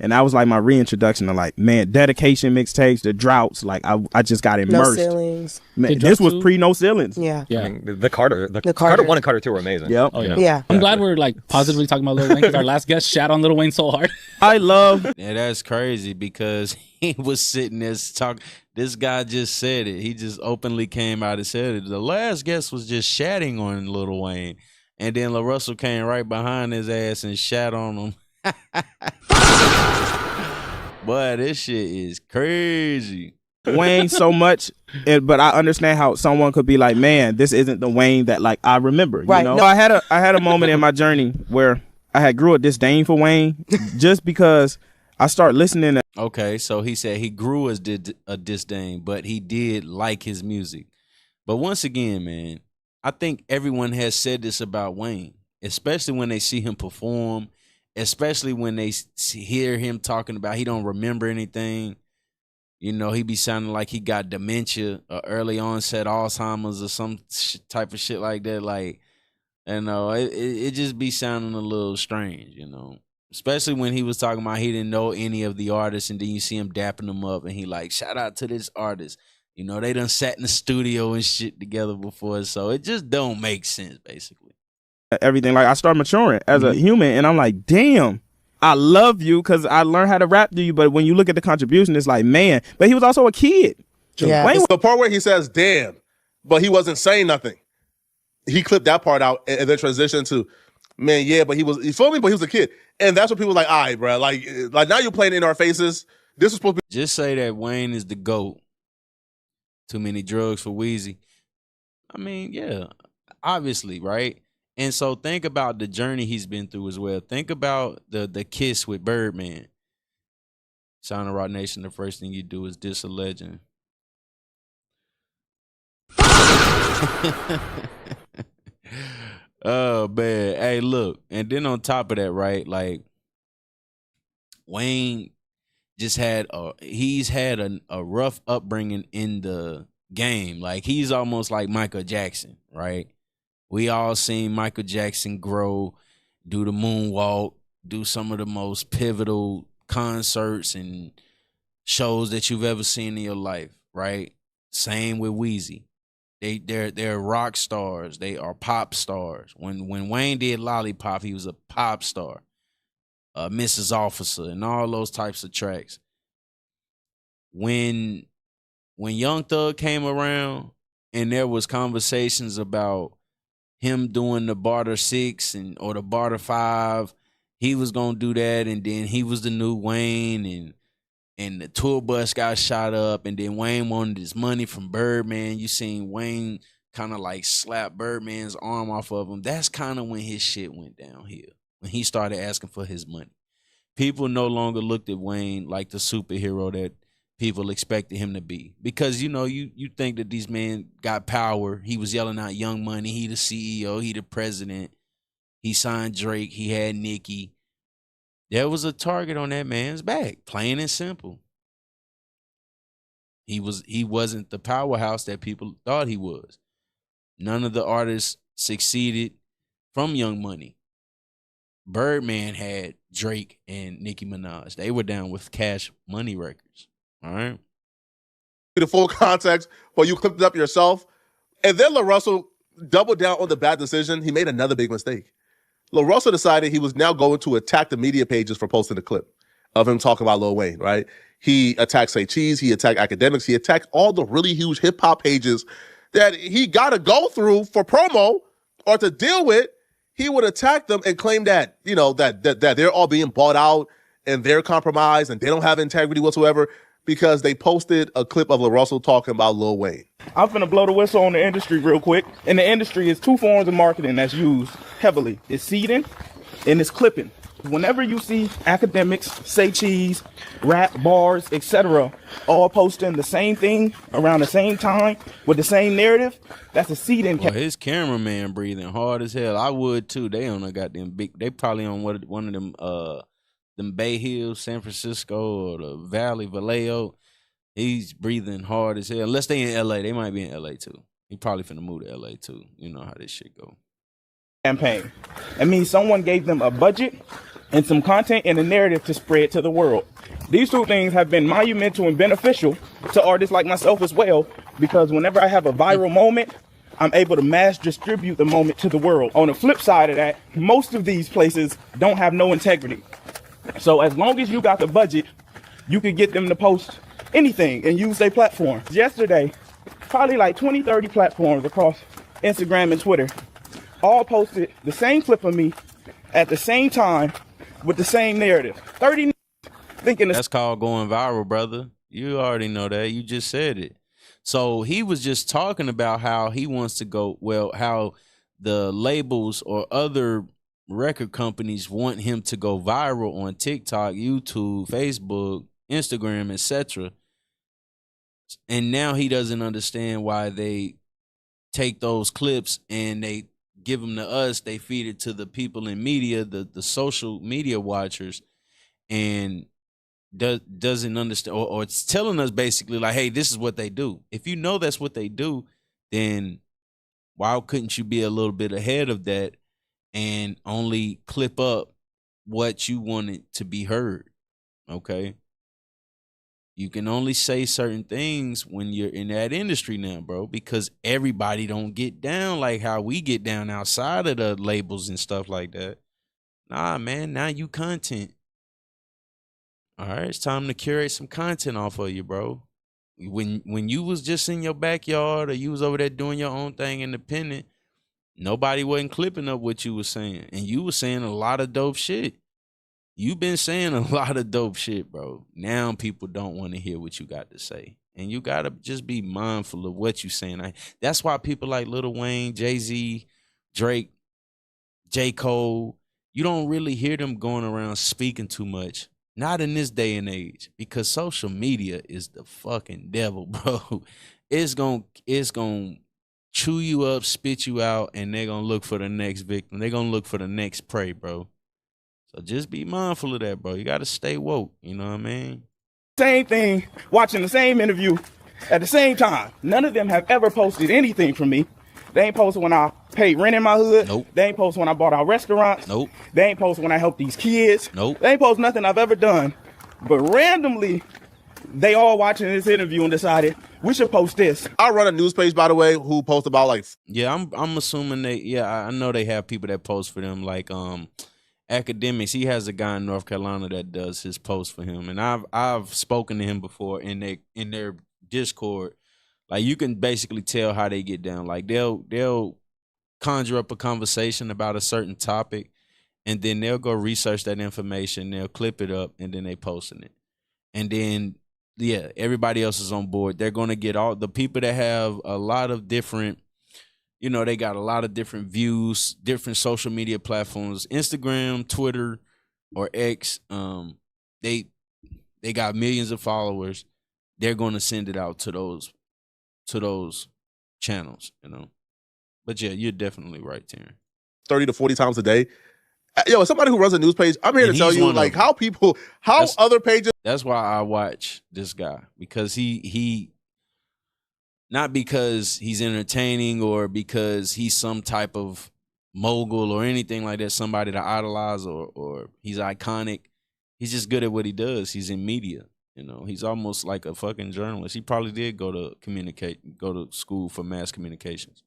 And that was like my reintroduction to like, man, dedication mixtapes, the droughts. Like I just got immersed. No ceilings. Man, this was pre no ceilings. Yeah. I mean, the Carter 1 and Carter 2 were amazing. Yep. Oh yeah. Yeah. I'm glad we're like positively talking about Lil Wayne because our last guest shat on Lil Wayne so hard. I love. Yeah, that's crazy because he was sitting there talking. This guy just said it. He just openly came out and said it. The last guest was just shatting on Lil Wayne, and then LaRussell came right behind his ass and shat on him. Boy, this shit is crazy. Wayne so much, but I understand how someone could be like, man, this isn't the Wayne that like I remember. You know? No, I had a moment in my journey where I had grew a disdain for Wayne just because I started listening to. Okay, so he said he grew a disdain, but he did like his music. But once again, man, I think everyone has said this about Wayne, especially when they see him perform, especially when they hear him talking about he don't remember anything. You know, he be sounding like he got dementia or early onset Alzheimer's or some type of shit like that. Like, you know, it just be sounding a little strange, you know. Especially when he was talking about he didn't know any of the artists, and then you see him dapping them up, and he like, shout out to this artist. You know, they done sat in the studio and shit together before, so it just don't make sense, basically. Everything, like I started maturing as a human, and I'm like, damn, I love you because I learned how to rap to you. But when you look at the contribution, it's like, man, but he was also a kid. Yeah. Wayne, It's the part where he says, damn, but he wasn't saying nothing. He clipped that part out and then transitioned to, man, yeah, but you feel me? But he was a kid. And that's what people were like, all right, bro. Like now you're playing in our faces. This is supposed to be. Just say that Wayne is the GOAT. Too many drugs for Weezy. I mean, yeah, obviously, right? And so think about the journey he's been through as well. Think about the kiss with Birdman. Sound of Rock Nation, the first thing you do is diss a legend. Oh, man. Hey, look. And then on top of that, right, like, Wayne just he's had a rough upbringing in the game. Like, he's almost like Michael Jackson, right? We all seen Michael Jackson grow, do the moonwalk, do some of the most pivotal concerts and shows that you've ever seen in your life, right? Same with Weezy. They're rock stars. They are pop stars. When Wayne did Lollipop, he was a pop star. Mrs. Officer and all those types of tracks. When Young Thug came around and there was conversations about him doing the Barter 6 or the Barter 5 he was gonna do that, and then he was the new Wayne, and the tour bus got shot up, and then Wayne wanted his money from Birdman. You seen Wayne kind of like slap Birdman's arm off of him. That's kind of when his shit went downhill, when he started asking for his money. People no longer looked at Wayne like the superhero that people expected him to be. Because, you know, you think that these men got power. He was yelling out Young Money. He the CEO. He the president. He signed Drake. He had Nicki. There was a target on that man's back, plain and simple. He wasn't the powerhouse that people thought he was. None of the artists succeeded from Young Money. Birdman had Drake and Nicki Minaj. They were down with Cash Money Records. All right. The full context, but you clipped it up yourself. And then LaRussell doubled down on the bad decision. He made another big mistake. LaRussell decided he was now going to attack the media pages for posting a clip of him talking about Lil Wayne, right? He attacked Say Cheese. He attacked Academics. He attacked all the really huge hip-hop pages that he got to go through for promo or to deal with. He would attack them and claim that, you know, that they're all being bought out and they're compromised and they don't have integrity whatsoever because they posted a clip of LaRussell talking about Lil Wayne. I'm finna blow the whistle on the industry real quick. In the industry, is two forms of marketing that's used heavily. It's seeding and it's clipping. Whenever you see Academics, Say Cheese, rap, bars, etc., all posting the same thing around the same time with the same narrative, that's a seeding. Well, his cameraman breathing hard as hell. I would too. They on a goddamn big. They probably on one of them Bay Hills, San Francisco, or the Valley, Vallejo. He's breathing hard as hell. Unless they in LA, they might be in LA too. He probably finna move to LA too. You know how this shit go. Campaign. It means someone gave them a budget and some content and a narrative to spread to the world. These two things have been monumental and beneficial to artists like myself as well, because whenever I have a viral moment, I'm able to mass distribute the moment to the world. On the flip side of that, most of these places don't have no integrity. So as long as you got the budget, you can get them to post anything and use their platform. Yesterday, probably like 20, 30 platforms across Instagram and Twitter all posted the same clip of me at the same time with the same narrative. 30 thinking that's called going viral, brother. You already know that. You just said it. So he was just talking about how he wants to go, well, how the labels or other record companies want him to go viral on TikTok, YouTube, Facebook, Instagram, etc. And now he doesn't understand why they take those clips and they give them to us. They feed it to the people in media, the social media watchers, and doesn't understand, or it's telling us basically like, hey, this is what they do. If you know that's what they do, then why couldn't you be a little bit ahead of that and only clip up what you wanted to be heard? Okay. You can only say certain things when you're in that industry now, bro, because everybody don't get down like how we get down outside of the labels and stuff like that. Nah, man, now you content. All right, it's time to curate some content off of you, bro. When you was just in your backyard or you was over there doing your own thing independent, nobody wasn't clipping up what you was saying. And you was saying a lot of dope shit. You've been saying a lot of dope shit, bro. Now people don't want to hear what you got to say. And you got to just be mindful of what you're saying. That's why people like Lil Wayne, Jay-Z, Drake, J. Cole, you don't really hear them going around speaking too much. Not in this day and age, because social media is the fucking devil, bro. It's gonna chew you up, spit you out, and they're gonna look for the next victim. They're gonna look for the next prey, bro. So just be mindful of that, bro. You gotta stay woke. You know what I mean? Same thing, watching the same interview at the same time. None of them have ever posted anything from me. They ain't posted when I paid rent in my hood. Nope. They ain't posted when I bought our restaurants. Nope. They ain't posted when I helped these kids. Nope. They ain't posted nothing I've ever done. But randomly, they all watching this interview and decided we should post this. I run a news page, by the way, who post about like. Yeah, I'm assuming I know they have people that post for them, like Academics. He has a guy in North Carolina that does his post for him, and I've spoken to him before in their Discord. Like, you can basically tell how they get down. Like, they'll conjure up a conversation about a certain topic, and then they'll go research that information, they'll clip it up, and then they posting it. And then, yeah, everybody else is on board. They're going to get all the people that have a lot of different, you know, they got a lot of different views, different social media platforms, Instagram, Twitter, or X. They got millions of followers. They're going to send it out to those channels, you know. But yeah, you're definitely right, Taryn. 30 to 40 times a day. Yo, as somebody who runs a news page, I'm here And to tell he's you, one of like, them. how other pages. That's why I watch this guy, because he not because he's entertaining or because he's some type of mogul or anything like that, somebody to idolize or he's iconic. He's just good at what he does. He's in media. You know, he's almost like a fucking journalist. He probably did go to school for mass communications.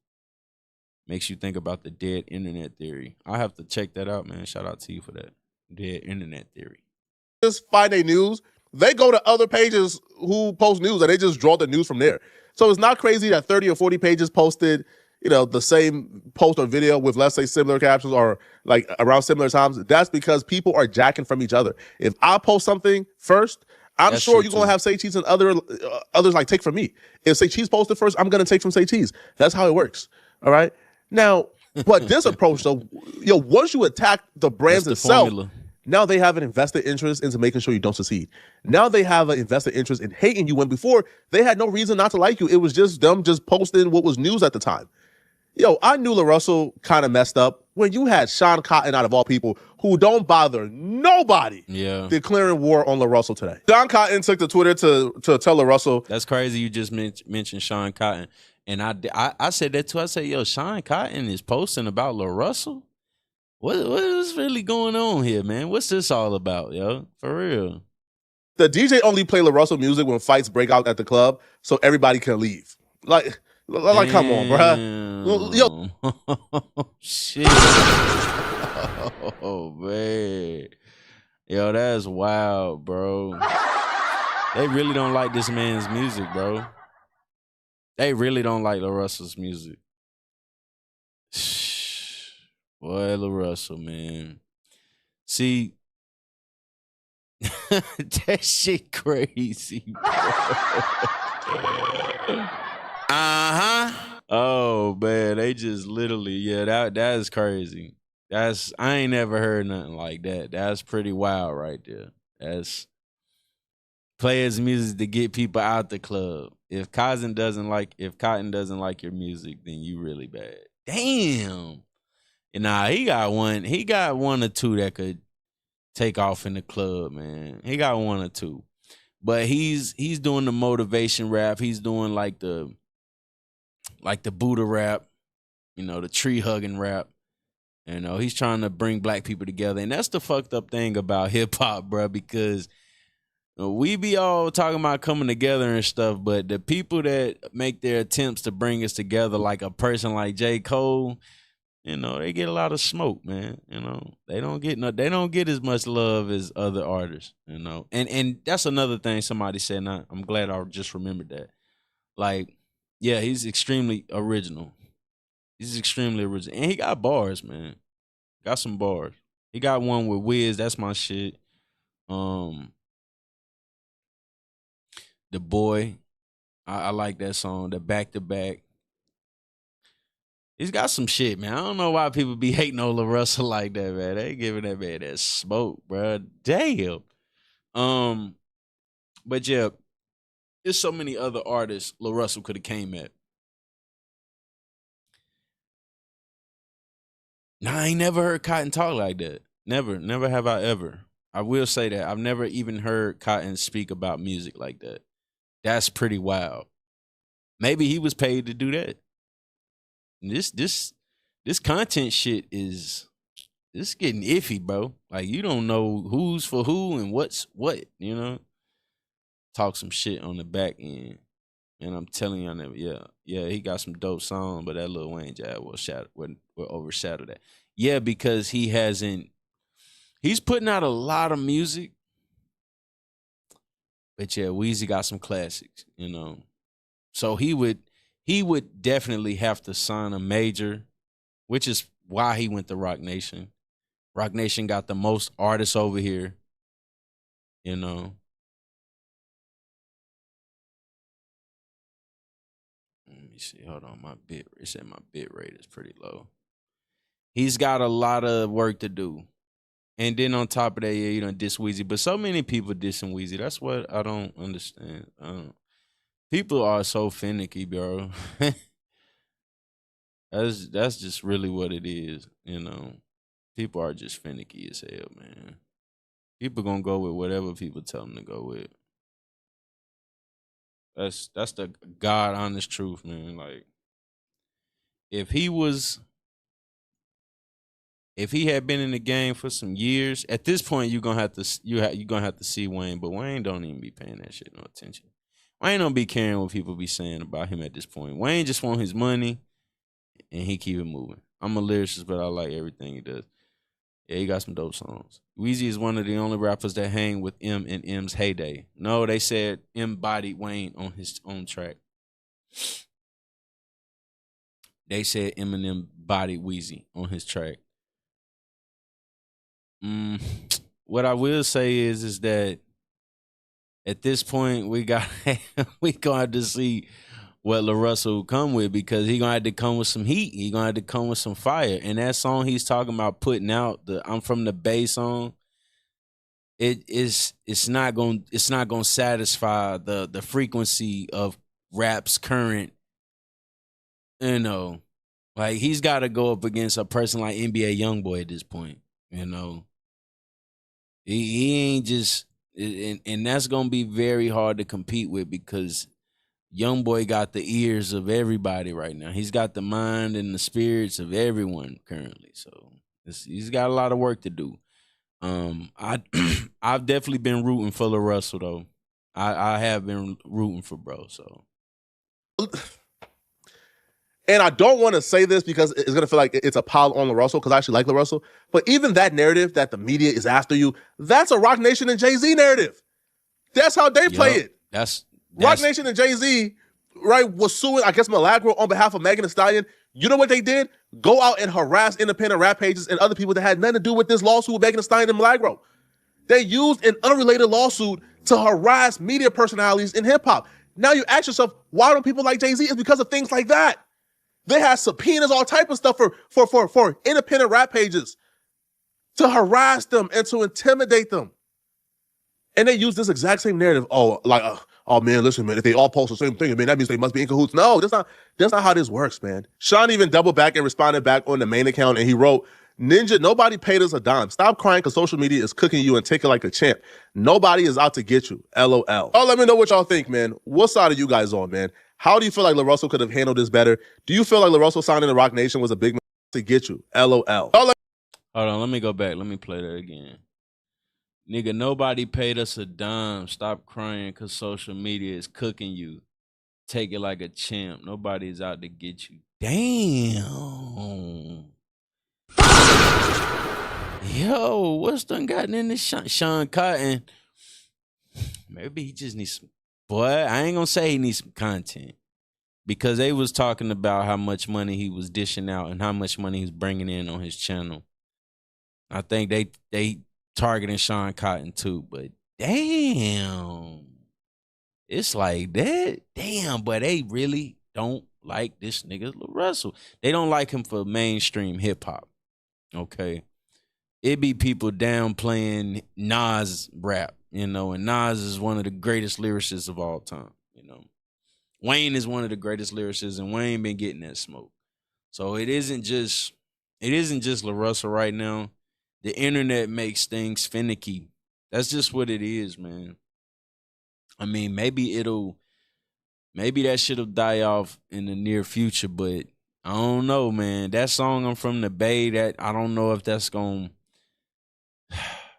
Makes you think about the dead internet theory. I have to check that out, man. Shout out to you for that. Dead internet theory. Just find a news, they go to other pages who post news and they just draw the news from there. So it's not crazy that 30 or 40 pages posted, you know, the same post or video with, let's say, similar captions or like around similar times. That's because people are jacking from each other. If I post something first, I'm That's sure true, you're going too. to have Say Cheese and others like take from me. If Say Cheese posted first, I'm going to take from Say Cheese. That's how it works. All right. Now, but this approach, though, once you attack the brands That's the itself, formula. now they have an invested interest into making sure you don't succeed. Now they have an invested interest in hating you when before they had no reason not to like you. It was just them just posting what was news at the time. Yo, I knew LaRussell kind of messed up when you had Sean Cotton, out of all people, who don't bother nobody declaring war on LaRussell today. Sean Cotton took to Twitter to tell LaRussell. That's crazy. You just mentioned Sean Cotton. And I said that too. I said, yo, Sean Cotton is posting about LaRussell? What is really going on here, man? What's this all about, yo? For real. The DJ only play LaRussell music when fights break out at the club so everybody can leave. Like come on, bruh. Yo. Shit. Oh, man. Yo, that's wild, bro. They really don't like this man's music, bro. They really don't like LaRussell's music. Boy, LaRussell, man. See, that shit crazy, bro. Oh, man, they just literally, that is crazy. I ain't never heard nothing like that. That's pretty wild right there. That's players' music to get people out the club. If Cotton doesn't like your music, then you really bad. Damn. Nah, he got one or two that could take off in the club, man. He got one or two. But he's doing the motivation rap. He's doing like the Buddha rap, you know, the tree hugging rap. You know, he's trying to bring black people together. And that's the fucked up thing about hip hop, bro, because we be all talking about coming together and stuff, but the people that make their attempts to bring us together, like a person like J. Cole, you know, they get a lot of smoke, man. You know, they don't get as much love as other artists, you know. And that's another thing somebody said, and I'm glad I just remembered that. Like, yeah, he's extremely original. He's extremely original. And he got bars, man. Got some bars. He got one with Wiz, that's my shit. The Boy, I like that song. The Back to Back. He's got some shit, man. I don't know why people be hating on LaRussell like that, man. They giving that man that smoke, bro. Damn. But yeah, there's so many other artists LaRussell could have came at. Nah, I ain't never heard Cotton talk like that. Never have I ever. I will say that I've never even heard Cotton speak about music like that. That's pretty wild. Maybe he was paid to do that. This content shit is getting iffy, bro. Like, you don't know who's for who and what's what, you know? Talk some shit on the back end. And I'm telling you, yeah, he got some dope songs, but that Lil Wayne job will overshadow that. Yeah, because he's putting out a lot of music. But yeah, Weezy got some classics, you know. So he would definitely have to sign a major, which is why he went to Roc Nation. Rock Nation got the most artists over here. You know. Let me see. Hold on. It said my bit rate is pretty low. He's got a lot of work to do. And then on top of that, yeah, you know, diss Weezy. But so many people dissing Weezy. That's what I don't understand. People are so finicky, bro. That's just really what it is, you know. People are just finicky as hell, man. People gonna go with whatever people tell them to go with. That's the God honest truth, man. Like, if he had been in the game for some years, at this point you're gonna have to see Wayne, but Wayne don't even be paying that shit no attention. Wayne don't be caring what people be saying about him at this point. Wayne just want his money, and he keep it moving. I'm a lyricist, but I like everything he does. Yeah, he got some dope songs. Weezy is one of the only rappers that hang with M in M's heyday. No, they said M bodied Wayne on his own track. They said Eminem bodied Weezy on his track. What I will say is that at this point we gonna have to see what La Russell come with, because he gonna have to come with some heat. He gonna have to come with some fire. And that song he's talking about putting out, the I'm From the Bay song, it's not gonna satisfy the frequency of rap's current, you know. Like, he's gotta go up against a person like NBA Youngboy at this point, you know. He ain't just, and that's gonna be very hard to compete with, because Youngboy got the ears of everybody right now. He's got the mind and the spirits of everyone currently. So he's got a lot of work to do. I've definitely been rooting for La Russell though. I have been rooting for bro. So, and I don't want to say this because it's gonna feel like it's a pile on La Russell, because I actually like La Russell. But even that narrative that the media is after you, that's a Rock Nation and Jay-Z narrative. That's how they play it. That's Rock Nation and Jay-Z, right, was suing, I guess, Milagro on behalf of Megan Thee Stallion. You know what they did? Go out and harass independent rap pages and other people that had nothing to do with this lawsuit with Megan Thee Stallion and Milagro. They used an unrelated lawsuit to harass media personalities in hip-hop. Now you ask yourself, why don't people like Jay-Z? It's because of things like that. They had subpoenas, all type of stuff for independent rap pages to harass them and to intimidate them. And they use this exact same narrative. Oh, man, listen, man, if they all post the same thing, man, that means they must be in cahoots. No, that's not how this works, man. Sean even doubled back and responded back on the main account, and he wrote, Ninja, nobody paid us a dime. Stop crying, because social media is cooking you and taking like a champ. Nobody is out to get you. LOL. Oh, let me know what y'all think, man. What side are you guys on, man? How do you feel like La Russell could have handled this better? Do you feel like La Russell signing the Rock Nation was a big mistake to get you? LOL. Hold on, let me go back. Let me play that again. Nigga, nobody paid us a dime. Stop crying, because social media is cooking you. Take it like a champ. Nobody's out to get you. Damn. Yo, what's done gotten in this Sean Cotton? Maybe he just needs some. Boy, I ain't gonna say he needs some content, because they was talking about how much money he was dishing out and how much money he's bringing in on his channel. I think they targeting Sean Cotton too, but damn, it's like that. Damn, but they really don't like this nigga La Russell. They don't like him for mainstream hip hop. Okay, it be people downplaying Nas rap, you know, and Nas is one of the greatest lyricists of all time. You know, Wayne is one of the greatest lyricists, and Wayne been getting that smoke. So it isn't just La Russell right now. The internet makes things finicky. That's just what it is, man. I mean, maybe that shit'll die off in the near future, but I don't know, man. That song I'm From the Bay, that I don't know if that's going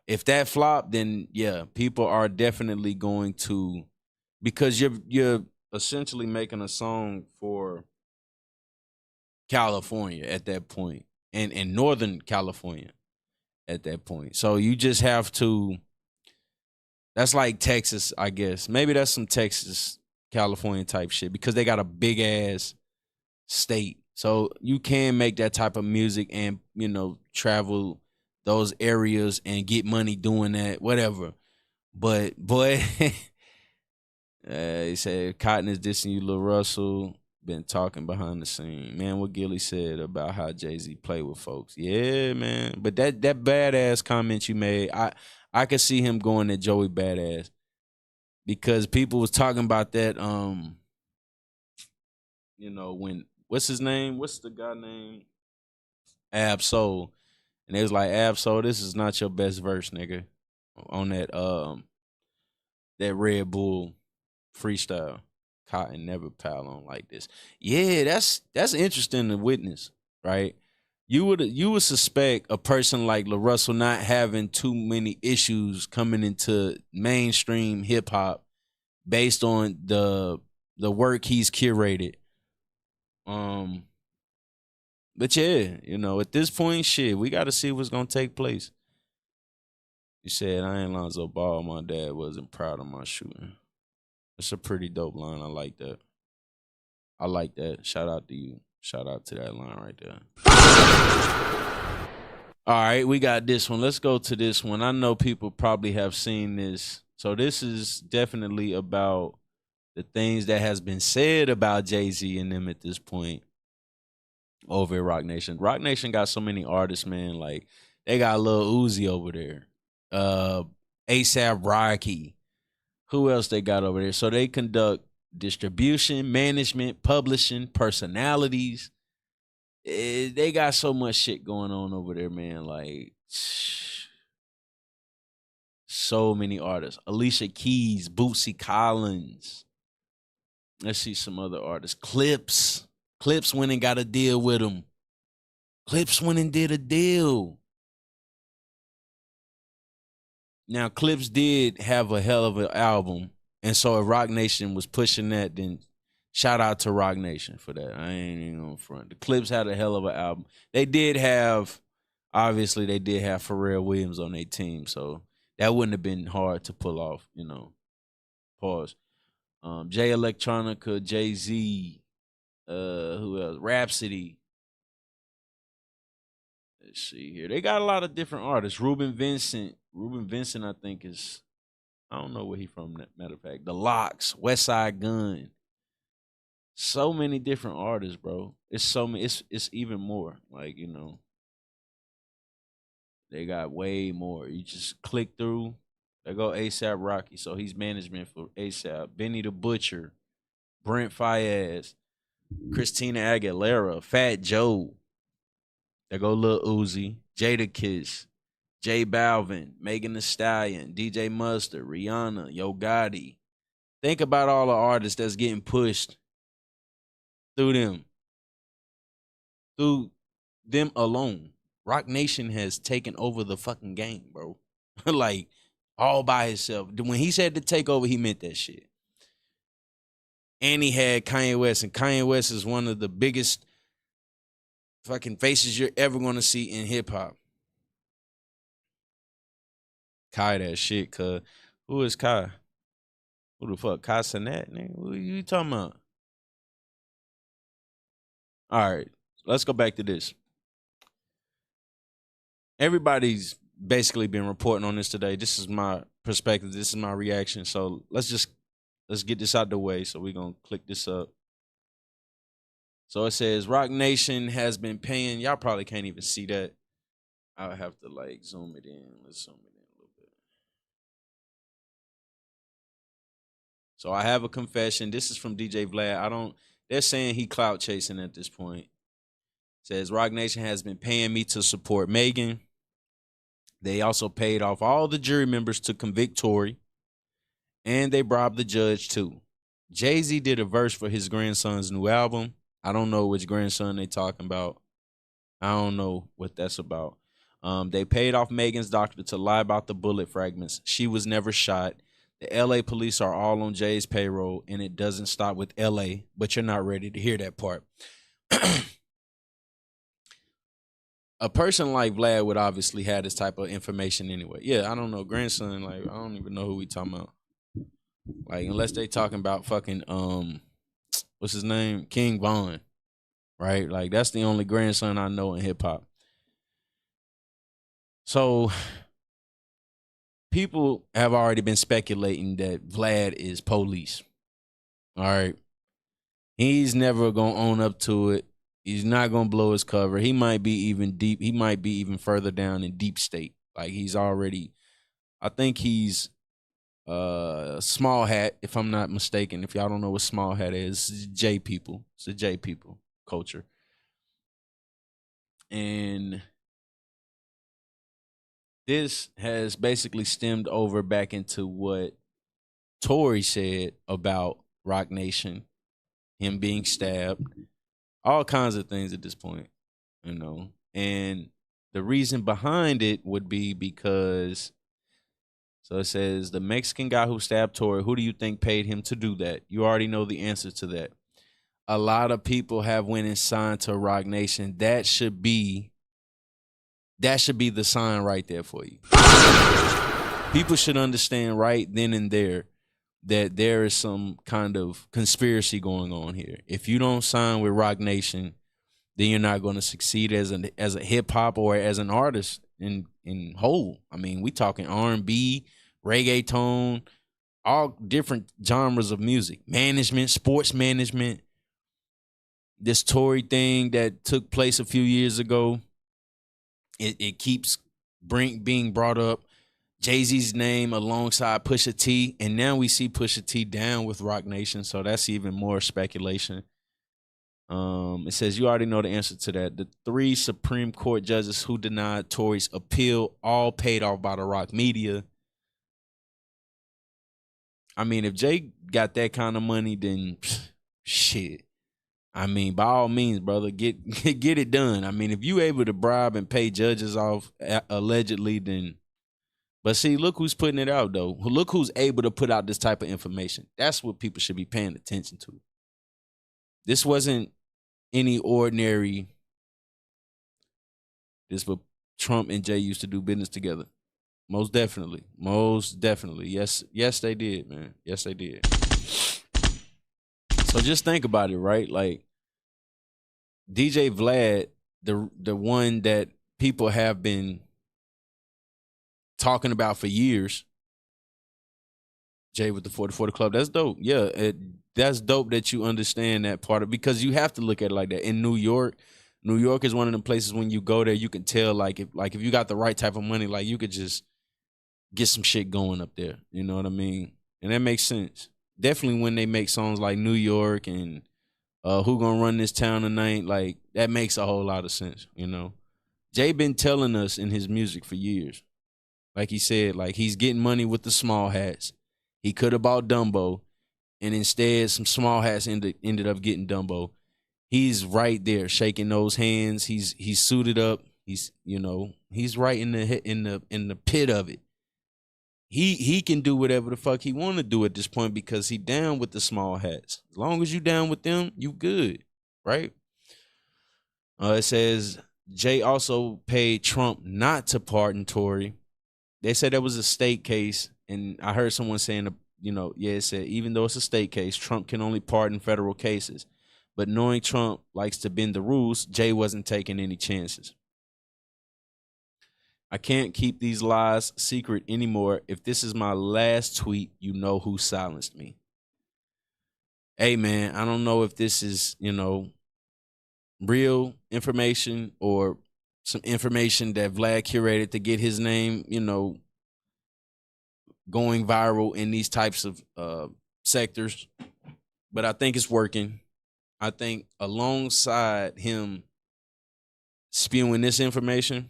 if that flop, then yeah, people are definitely going to, because you're essentially making a song for California at that point, and in Northern California at that point. So you just have to, that's like Texas, I guess. Maybe that's some Texas, California type shit, because they got a big ass state. So you can make that type of music and, you know, travel those areas and get money doing that, whatever. But boy, he said Cotton is dissing you, Lil Russell. Been talking behind the scene, man. What Gilly said about how Jay-Z play with folks, yeah, man. But that badass comment you made, I could see him going at Joey Badass because people was talking about that. You know, when what's his name? What's the guy name? Ab Soul, and they was like, Ab Soul, this is not your best verse, nigga, on that Red Bull freestyle. Cotton never pile on like this. Yeah, that's interesting to witness, right? You would suspect a person like Lil Russell not having too many issues coming into mainstream hip hop based on the work he's curated. But yeah, you know, at this point, shit, we got to see what's gonna take place. You said, I ain't Lonzo Ball. My dad wasn't proud of my shooting. It's a pretty dope line. I like that. I like that. Shout out to you. Shout out to that line right there. All right, we got this one. Let's go to this one. I know people probably have seen this. So this is definitely about the things that has been said about Jay-Z and them at this point over at Rock Nation. Rock Nation got so many artists, man. Like, they got Lil Uzi over there. A$AP Rocky. Who else they got over there? So they conduct distribution, management, publishing, personalities. They got so much shit going on over there, man. Like, so many artists. Alicia Keys, Bootsy Collins. Let's see some other artists. Clips went and got a deal with them. Clips went and did a deal. Now, Clips did have a hell of an album, and so if Rock Nation was pushing that, then shout out to Rock Nation for that. I ain't even on front. The Clips had a hell of an album. They did have Pharrell Williams on their team, so that wouldn't have been hard to pull off, you know. Pause. Jay Electronica, Jay-Z, who else? Rhapsody. Let's see here. They got a lot of different artists. Ruben Vincent, I think is, I don't know where he from, matter of fact. The Locks, Westside Gun. So many different artists, bro. It's so many, it's even more. Like, you know, they got way more. You just click through. There go A$AP Rocky. So he's management for A$AP. Benny the Butcher, Brent Faiyaz, Christina Aguilera, Fat Joe. There go Lil Uzi, Jadakiss, J Balvin, Megan Thee Stallion, DJ Mustard, Rihanna, Yo Gotti. Think about all the artists that's getting pushed through them. Through them alone. Rock Nation has taken over the fucking game, bro. Like, all by himself. When he said to take over, he meant that shit. And he had Kanye West, and Kanye West is one of the biggest fucking faces you're ever gonna see in hip hop. Kai that shit, cuz. Who is Kai? Who the fuck? Kai Cenat, nigga? Who you talking about? All right, let's go back to this. Everybody's basically been reporting on this today. This is my perspective. This is my reaction. So let's get this out the way. So we're gonna click this up. So it says Rock Nation has been paying. Y'all probably can't even see that. I'll have to like zoom it in. Let's zoom it in a little bit. So I have a confession. This is from DJ Vlad. They're saying he clout chasing at this point. It says Rock Nation has been paying me to support Megan. They also paid off all the jury members to convict Tory. And they bribed the judge too. Jay-Z did a verse for his grandson's new album. I don't know which grandson they talking about. I don't know what that's about. They paid off Megan's doctor to lie about the bullet fragments. She was never shot. The LA police are all on Jay's payroll, and it doesn't stop with LA, but you're not ready to hear that part. A person like Vlad would obviously have this type of information anyway. Yeah, I don't know. Grandson, like, I don't even know who we talking about. Like, unless they talking about fucking, what's his name? King Von, right? Like, that's the only grandson I know in hip hop. So people have already been speculating that Vlad is police. All right. He's never gonna own up to it. He's not gonna blow his cover. He might be even deep. He might be even further down in deep state. Like he's already. I think he's small hat, if I'm not mistaken. If y'all don't know what small hat is, it's J people. It's the J people culture. And this has basically stemmed over back into what Tory said about Rock Nation, him being stabbed, all kinds of things at this point, you know. And the reason behind it would be because, so it says, the Mexican guy who stabbed Tory, who do you think paid him to do that? You already know the answer to that. A lot of people have went and signed to Rock Nation. That should be the sign right there for you. People should understand right then and there that there is some kind of conspiracy going on here. If you don't sign with Rock Nation, then you're not going to succeed as a hip hop or as an artist in whole. I mean, we talking R&B, reggaeton, all different genres of music, management, sports management. This Tory thing that took place a few years ago, it keeps being brought up. Jay-Z's name alongside Pusha T, and now we see Pusha T down with Rock Nation, so that's even more speculation. It says you already know the answer to that. The 3 Supreme Court judges who denied Tory's appeal, all paid off by the Rock media. I mean, if Jay got that kind of money, then shit. I mean, by all means, brother, get it done. I mean, if you able to bribe and pay judges off allegedly, then. But see, look who's putting it out, though. Look who's able to put out this type of information. That's what people should be paying attention to. This wasn't any ordinary. This what Trump and Jay used to do business together. Most definitely. Most definitely. Yes, they did, man. Yes, they did. So just think about it, right? Like DJ Vlad, the one that people have been talking about for years. Jay with the 40/40 Club. That's dope. Yeah, that's dope that you understand that part of, because you have to look at it like that. In New York is one of the places when you go there, you can tell like if you got the right type of money, like you could just get some shit going up there. You know what I mean? And that makes sense. Definitely when they make songs like New York and Who Gonna Run This Town Tonight, like that makes a whole lot of sense, you know. Jay been telling us in his music for years. Like he said, like he's getting money with the small hats. He could have bought Dumbo, and instead some small hats ended up getting Dumbo. He's right there shaking those hands. He's suited up. He's right in the pit of it. He can do whatever the fuck he want to do at this point because he down with the small hats. As long as you down with them, you good, right? It says Jay also paid Trump not to pardon Tory. They said that was a state case, and I heard someone saying, it said even though it's a state case, Trump can only pardon federal cases. But knowing Trump likes to bend the rules, Jay wasn't taking any chances. I can't keep these lies secret anymore. If this is my last tweet, you know who silenced me. Hey, man, I don't know if this is, real information or some information that Vlad curated to get his name, going viral in these types of sectors. But I think it's working. I think alongside him spewing this information,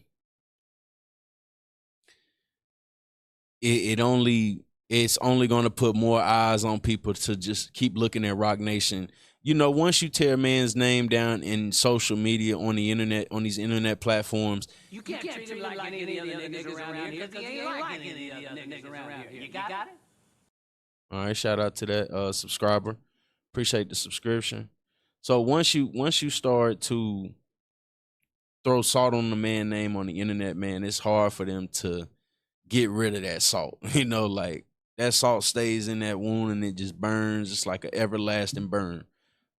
it's only going to put more eyes on people to just keep looking at Rock Nation. Once you tear a man's name down in social media, on the internet, on these internet platforms, You can't treat him like any other niggas around here because he ain't like any other niggas around here. You got it? all right, shout out to that subscriber. Appreciate the subscription. So once you start to throw salt on the man name on the internet, man, it's hard for them to get rid of that salt. Like that salt stays in that wound and it just burns. It's like an everlasting burn.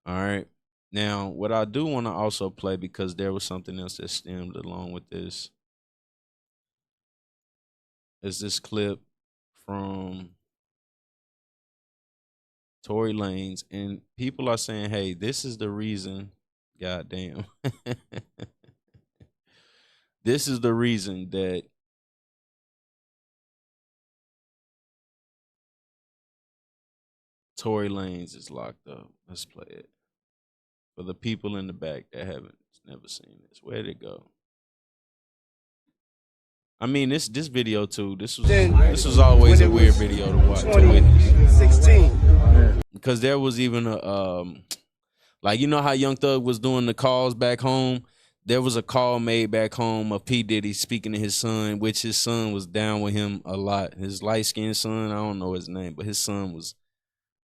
All right. Now, what I do want to also play, because there was something else that stemmed along with this. is this clip from Tory Lanez, and people are saying, hey, this is the reason, goddamn. This is the reason that Tory Lanez is locked up. Let's play it. For the people in the back that haven't never seen this. Where'd it go? I mean, this video too. This was always a weird video to watch. 2016. Because there was even a like, you know how Young Thug was doing the calls back home? There was a call made back home of P. Diddy speaking to his son, which his son was down with him a lot. His light-skinned son, I don't know his name, but his son was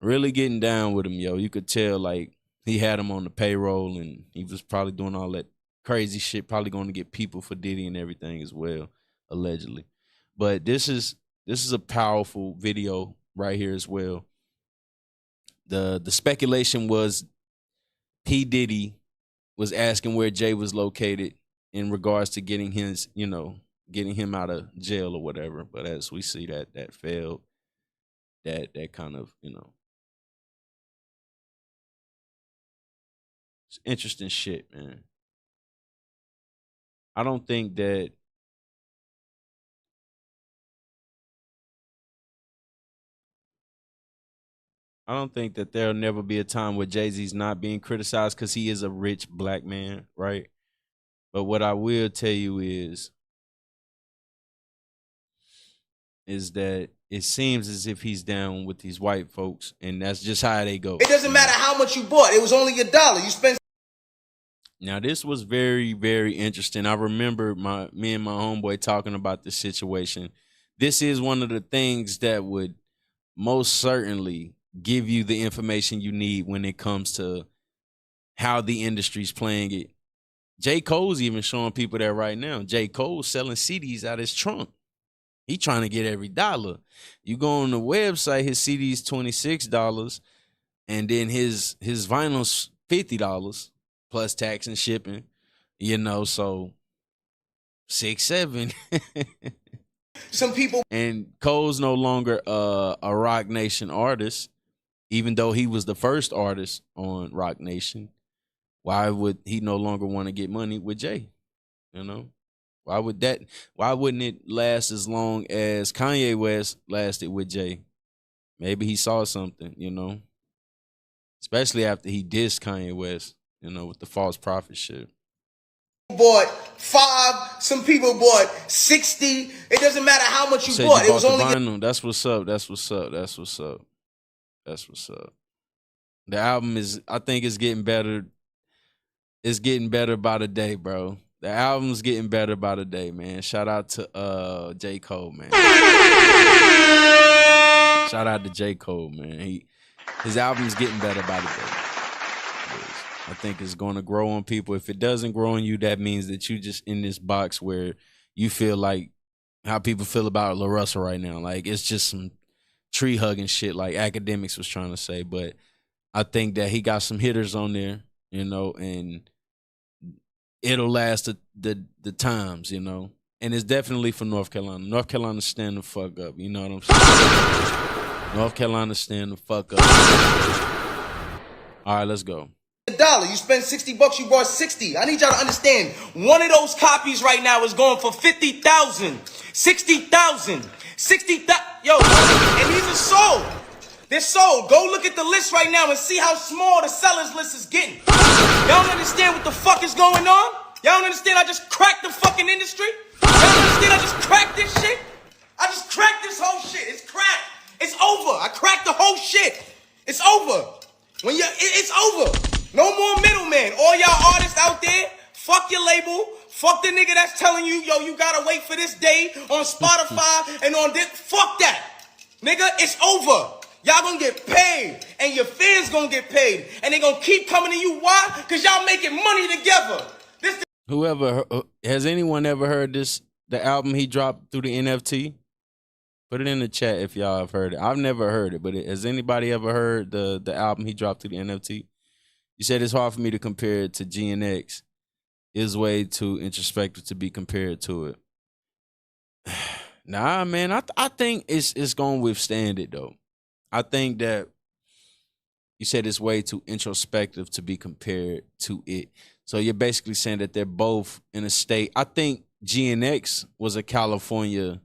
really getting down with him, yo. You could tell, like, he had him on the payroll, and he was probably doing all that crazy shit, probably going to get people for Diddy and everything as well, allegedly. But this is a powerful video right here as well. The speculation was P. Diddy was asking where Jay was located in regards to getting his, getting him out of jail or whatever. But as we see that failed, that kind of, it's interesting shit, man. I don't think that there'll never be a time where Jay-Z's not being criticized because he is a rich black man, right? But what I will tell you is that it seems as if he's down with these white folks, and that's just how they go. It doesn't matter how much you bought. It was only $1. You spent. Now, this was very, very interesting. I remember me and my homeboy talking about this situation. This is one of the things that would most certainly give you the information you need when it comes to how the industry's playing it. J. Cole's even showing people that right now. J. Cole's selling CDs out his trunk. He trying to get every dollar. You go on the website, his CD's $26, and then his vinyl's $50 plus tax and shipping. So 6, 7. Some people. And Cole's no longer a Rock Nation artist, even though he was the first artist on Rock Nation. Why would he no longer want to get money with Jay? Why wouldn't it last as long as Kanye West lasted with Jay? Maybe he saw something, especially after he dissed Kanye West, with the false prophet shit. Bought 5, some people bought 60. It doesn't matter how much you bought. It was only vinyl. That's what's up. The album is, I think it's getting better. It's getting better by the day, bro. The album's getting better by the day, man. Shout out to J. Cole, man. Shout out to J. Cole, man. His album's getting better by the day. I think it's going to grow on people. If it doesn't grow on you, that means that you just in this box where you feel like how people feel about La Russell right now. Like, it's just some tree hugging shit like Academics was trying to say. But I think that he got some hitters on there, and it'll last the times, and it's definitely for North Carolina. North Carolina stand the fuck up, you know what I'm saying? North Carolina stand the fuck up. All right, let's go. $1. You spend $60, you bought 60. I need y'all to understand. One of those copies right now is going for 50,000, 60,000, 60,000. Yo, and these are sold. They're sold. Go look at the list right now and see how small the sellers list is getting. Y'all don't understand what the fuck is going on? Y'all don't understand I just cracked the fucking industry? Y'all don't understand I just cracked this shit? I just cracked this whole shit. It's cracked. It's over. I cracked the whole shit. It's over. It's over. No more middleman. All y'all artists out there, fuck your label. Fuck the nigga that's telling you, yo, you gotta wait for this day on Spotify and on this. Fuck that. Nigga, it's over. Y'all gonna get paid, and your fans gonna get paid, and they gonna keep coming to you. Why? Because y'all making money together. Whoever, has anyone ever heard the album he dropped through the NFT? Put it in the chat if y'all have heard it. I've never heard it, but has anybody ever heard the album he dropped through the NFT? You said it's hard for me to compare it to GNX. It's way too introspective to be compared to it. Nah, man. I think it's gonna withstand it though. I think that you said it's way too introspective to be compared to it. So you're basically saying that they're both in a state. I think GNX was a California.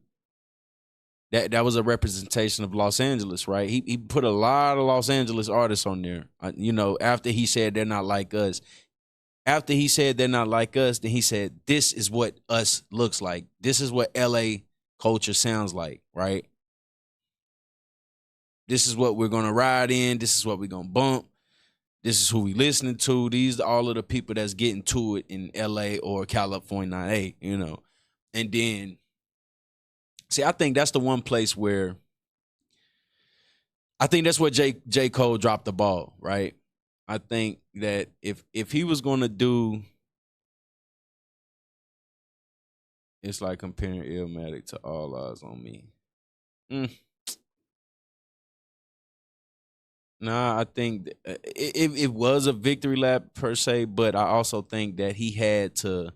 That was a representation of Los Angeles, right? He put a lot of Los Angeles artists on there. After he said they're not like us. After he said they're not like us, then he said this is what us looks like. This is what LA culture sounds like, right? This is what we're gonna ride in. This is what we're gonna bump. This is who we listening to. These are all of the people that's getting to it in LA or California, And then, see, I think that's the one place where I think that's where J. Cole dropped the ball, right? I think that if he was gonna do, it's like comparing Illmatic to All Eyes on Me. Nah, I think it was a victory lap per se, but I also think that he had to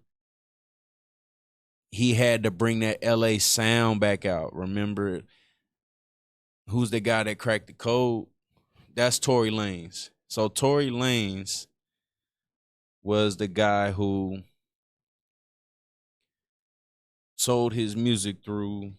bring that LA sound back out. Remember, who's the guy that cracked the code? That's Tory Lanez. So Tory Lanez was the guy who sold his music through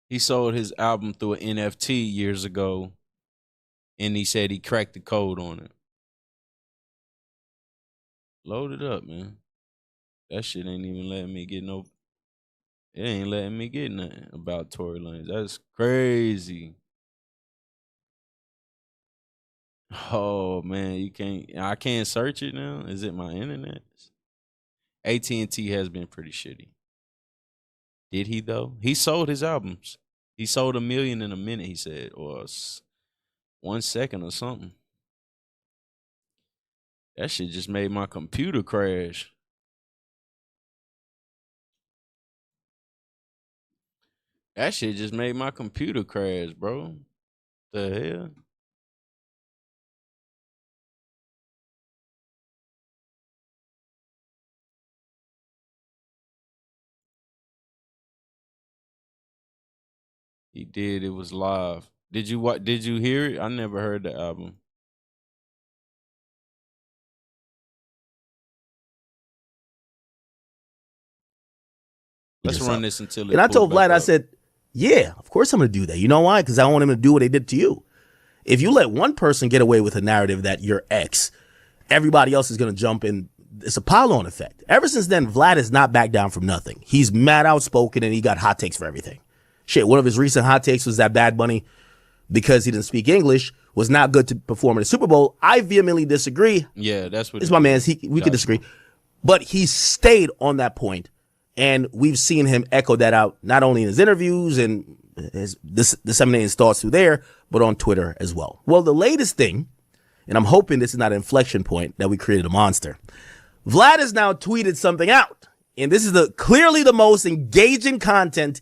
he sold his album through an NFT years ago, and he said he cracked the code on it. Load it up, man. That shit ain't even letting me get no. It ain't letting me get nothing about Tory Lanez. That's crazy. Oh man, I can't search it now. Is it my internet? AT&T has been pretty shitty. Did he though? He sold his albums. He sold 1 million in a minute, he said, or 1 second or something. That shit just made my computer crash. That shit just made my computer crash, bro. The hell? He did. It was live. Did you hear it? I never heard the album. Let's run this until it. And I told Vlad, I said, yeah, of course I'm going to do that. You know why? Because I want him to do what they did to you. If you let one person get away with a narrative that you're X, everybody else is going to jump in. It's a pile-on effect. Ever since then, Vlad has not backed down from nothing. He's mad outspoken, and he got hot takes for everything. Shit, one of his recent hot takes was that Bad Bunny, because he didn't speak English, was not good to perform in the Super Bowl. I vehemently disagree. Yeah, that's what. It's my man's. We could disagree. But he stayed on that point, and we've seen him echo that out, not only in his interviews and disseminating his thoughts through there, but on Twitter as well. Well, the latest thing, and I'm hoping this is not an inflection point that we created a monster, Vlad has now tweeted something out, and this is clearly the most engaging content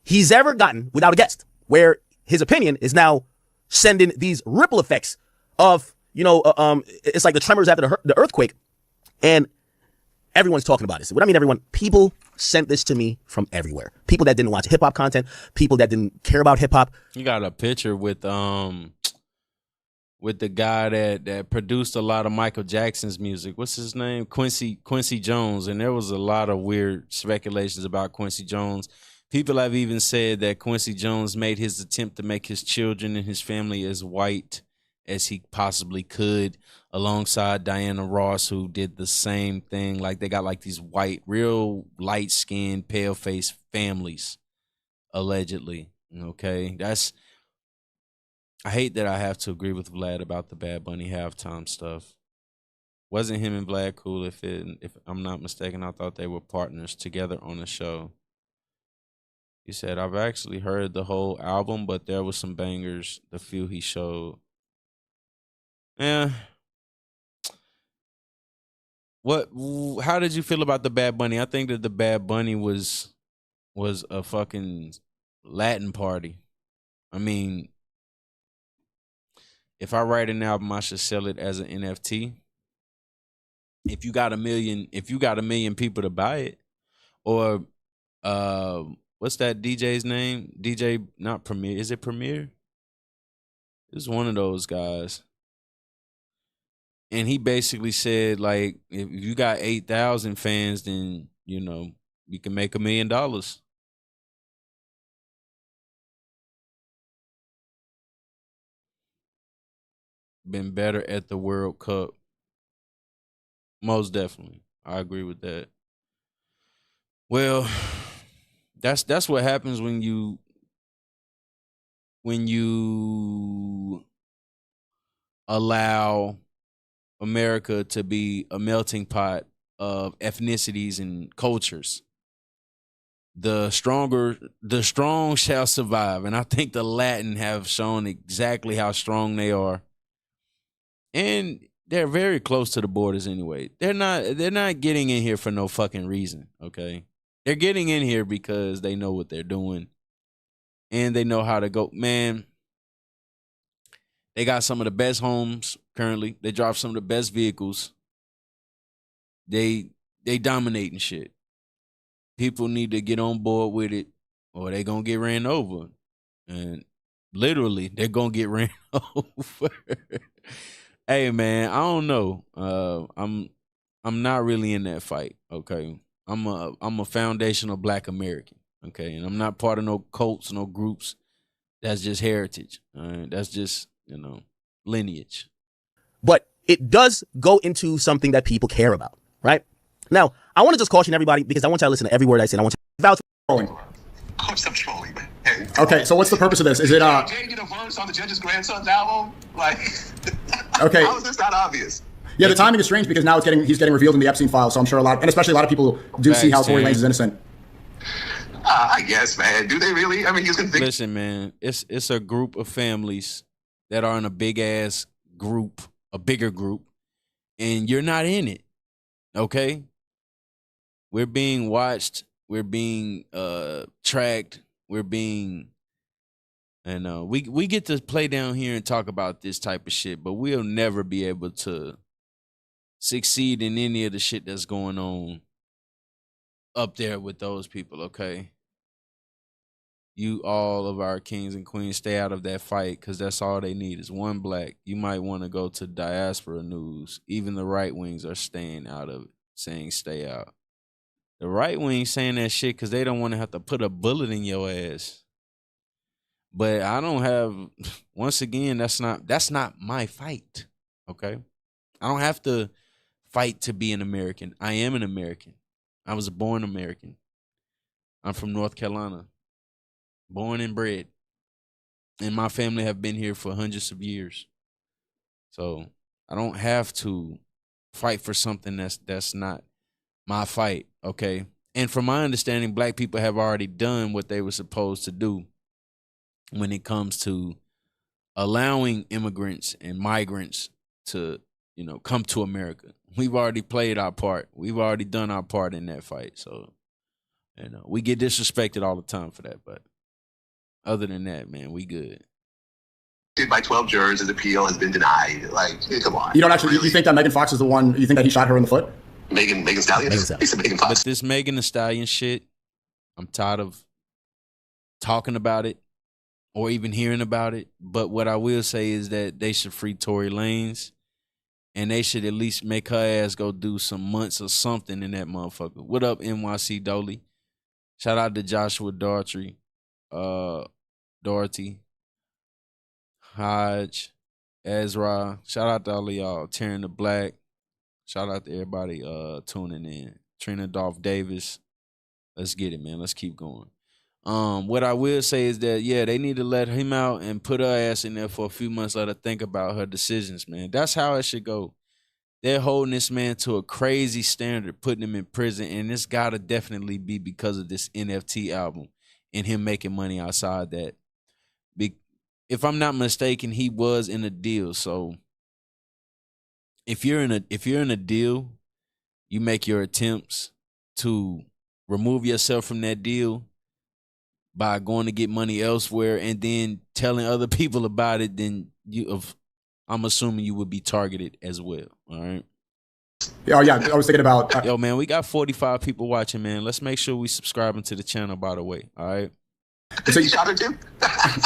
he's ever gotten without a guest, where his opinion is now sending these ripple effects of, it's like the tremors after the earthquake, and everyone's talking about this. What I mean, everyone, people sent this to me from everywhere. People that didn't watch hip hop content, people that didn't care about hip hop. You got a picture with the guy that produced a lot of Michael Jackson's music. What's his name? Quincy Jones. And there was a lot of weird speculations about Quincy Jones. People have even said that Quincy Jones made his attempt to make his children and his family as white as he possibly could, alongside Diana Ross, who did the same thing. Like, they got like these white, real light-skinned, pale-faced families, allegedly. Okay, I hate that I have to agree with Vlad about the Bad Bunny halftime stuff. Wasn't him and Vlad cool? If I'm not mistaken, I thought they were partners together on the show. He said, I've actually heard the whole album, but there was some bangers, the few he showed. Yeah. How did you feel about the Bad Bunny? I think that the Bad Bunny was a fucking Latin party. I mean, if I write an album, I should sell it as an NFT. If you got a million people to buy it, or what's that DJ's name? DJ, not Premier. Is it Premier? It's one of those guys. And he basically said, like, if you got 8,000 fans, then, you know, you can make $1 million. Been better at the World Cup. Most definitely. I agree with that. Well, that's what happens when you allow America to be a melting pot of ethnicities and cultures. The strong shall survive. And I think the Latin have shown exactly how strong they are. And they're very close to the borders anyway. They're not getting in here for no fucking reason, okay? They're getting in here because they know what they're doing. And they know how to go. Man, they got some of the best homes currently. They drive some of the best vehicles. They dominating shit. People need to get on board with it or they gonna get ran over. And literally, they're gonna get ran over. Hey man, I don't know. I'm not really in that fight, okay? I'm a foundational Black American, okay? And I'm not part of no cults, no groups. That's just heritage. That's just, you know, lineage. But it does go into something that people care about, right? Now, I want to just caution everybody because I want y'all to listen to every word I say. And I want you to vouch. Of course I'm trolling, man. Hey, okay, so what's the purpose of this? Is it Jay get a verse on the Judge's Grandson's album? Like, okay, how is this not obvious? Yeah, the timing is strange because now he's getting revealed in the Epstein file. So I'm sure and especially a lot of people do see how Tory Lanez is innocent. I guess, man. Do they really? I mean, he's convicted. Listen, man, it's a group of families that are in a big ass group, a bigger group, and you're not in it. Okay? We're being watched, we're being tracked, we're being and we get to play down here and talk about this type of shit, but we'll never be able to succeed in any of the shit that's going on up there with those people, okay? You, all of our kings and queens, stay out of that fight because that's all they need is one black. You might want to go to diaspora news. Even the right wings are staying out of it, saying stay out. The right wing saying that shit because they don't want to have to put a bullet in your ass. But I don't have, once again, that's not my fight, okay? I don't have to fight to be an American. I am an American. I was born American. I'm from North Carolina. Born and bred. And my family have been here for hundreds of years. So I don't have to fight for something that's not my fight, okay? And from my understanding, black people have already done what they were supposed to do when it comes to allowing immigrants and migrants to, you know, come to America. We've already played our part. We've already done our part in that fight. So, you know, we get disrespected all the time for that, but other than that, man, we good. By 12 jurors, his appeal has been denied. Like, come on. You don't actually, you think that Megan Fox is the one, you think that he shot her in the foot? Megan Stallion? He said Megan Fox. But this Megan Thee Stallion shit, I'm tired of talking about it or even hearing about it. But what I will say is that they should free Tory Lanez and they should at least make her ass go do some months or something in that motherfucker. What up, NYC Dolly? Shout out to Joshua Doherty, Hodge, Ezra. Shout out to all of y'all. Tearing the Black. Shout out to everybody tuning in. Trina Dolph Davis. Let's get it, man. Let's keep going. What I will say is that, yeah, they need to let him out and put her ass in there for a few months, let her think about her decisions, man. That's how it should go. They're holding this man to a crazy standard, putting him in prison, and it's got to definitely be because of this NFT album and him making money outside that. If I'm not mistaken, he was in a deal. So if you're in a deal, you make your attempts to remove yourself from that deal by going to get money elsewhere and then telling other people about it, then I'm assuming you would be targeted as well. All right. Oh yeah, I was thinking about. Yo, man, we got 45 people watching, man. Let's make sure we subscribing to the channel, by the way. All right. So you shot her too?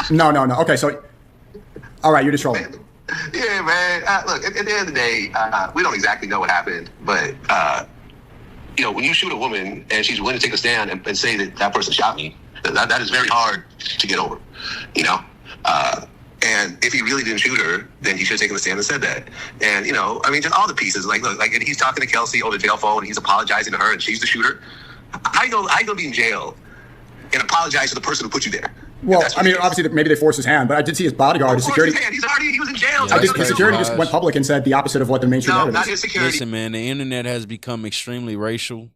No. Okay, so all right, you're just trolling. Yeah, man. Look, at the end of the day, we don't exactly know what happened, but you know, when you shoot a woman and she's willing to take a stand and say that person shot me, that is very hard to get over. You know. And if he really didn't shoot her, then he should have taken a stand and said that. And, you know, I mean, just all the pieces. Like, look, like he's talking to Kelsey on the jail phone. He's apologizing to her, and she's the shooter. How you gonna be in jail and apologize to the person who put you there? Well, I mean, obviously, maybe they forced his hand, but I did see his bodyguard, his security. He was in jail. Yeah, his security just went public and said the opposite of what the mainstream narrative is. Not his security. Listen, man, the internet has become extremely racial.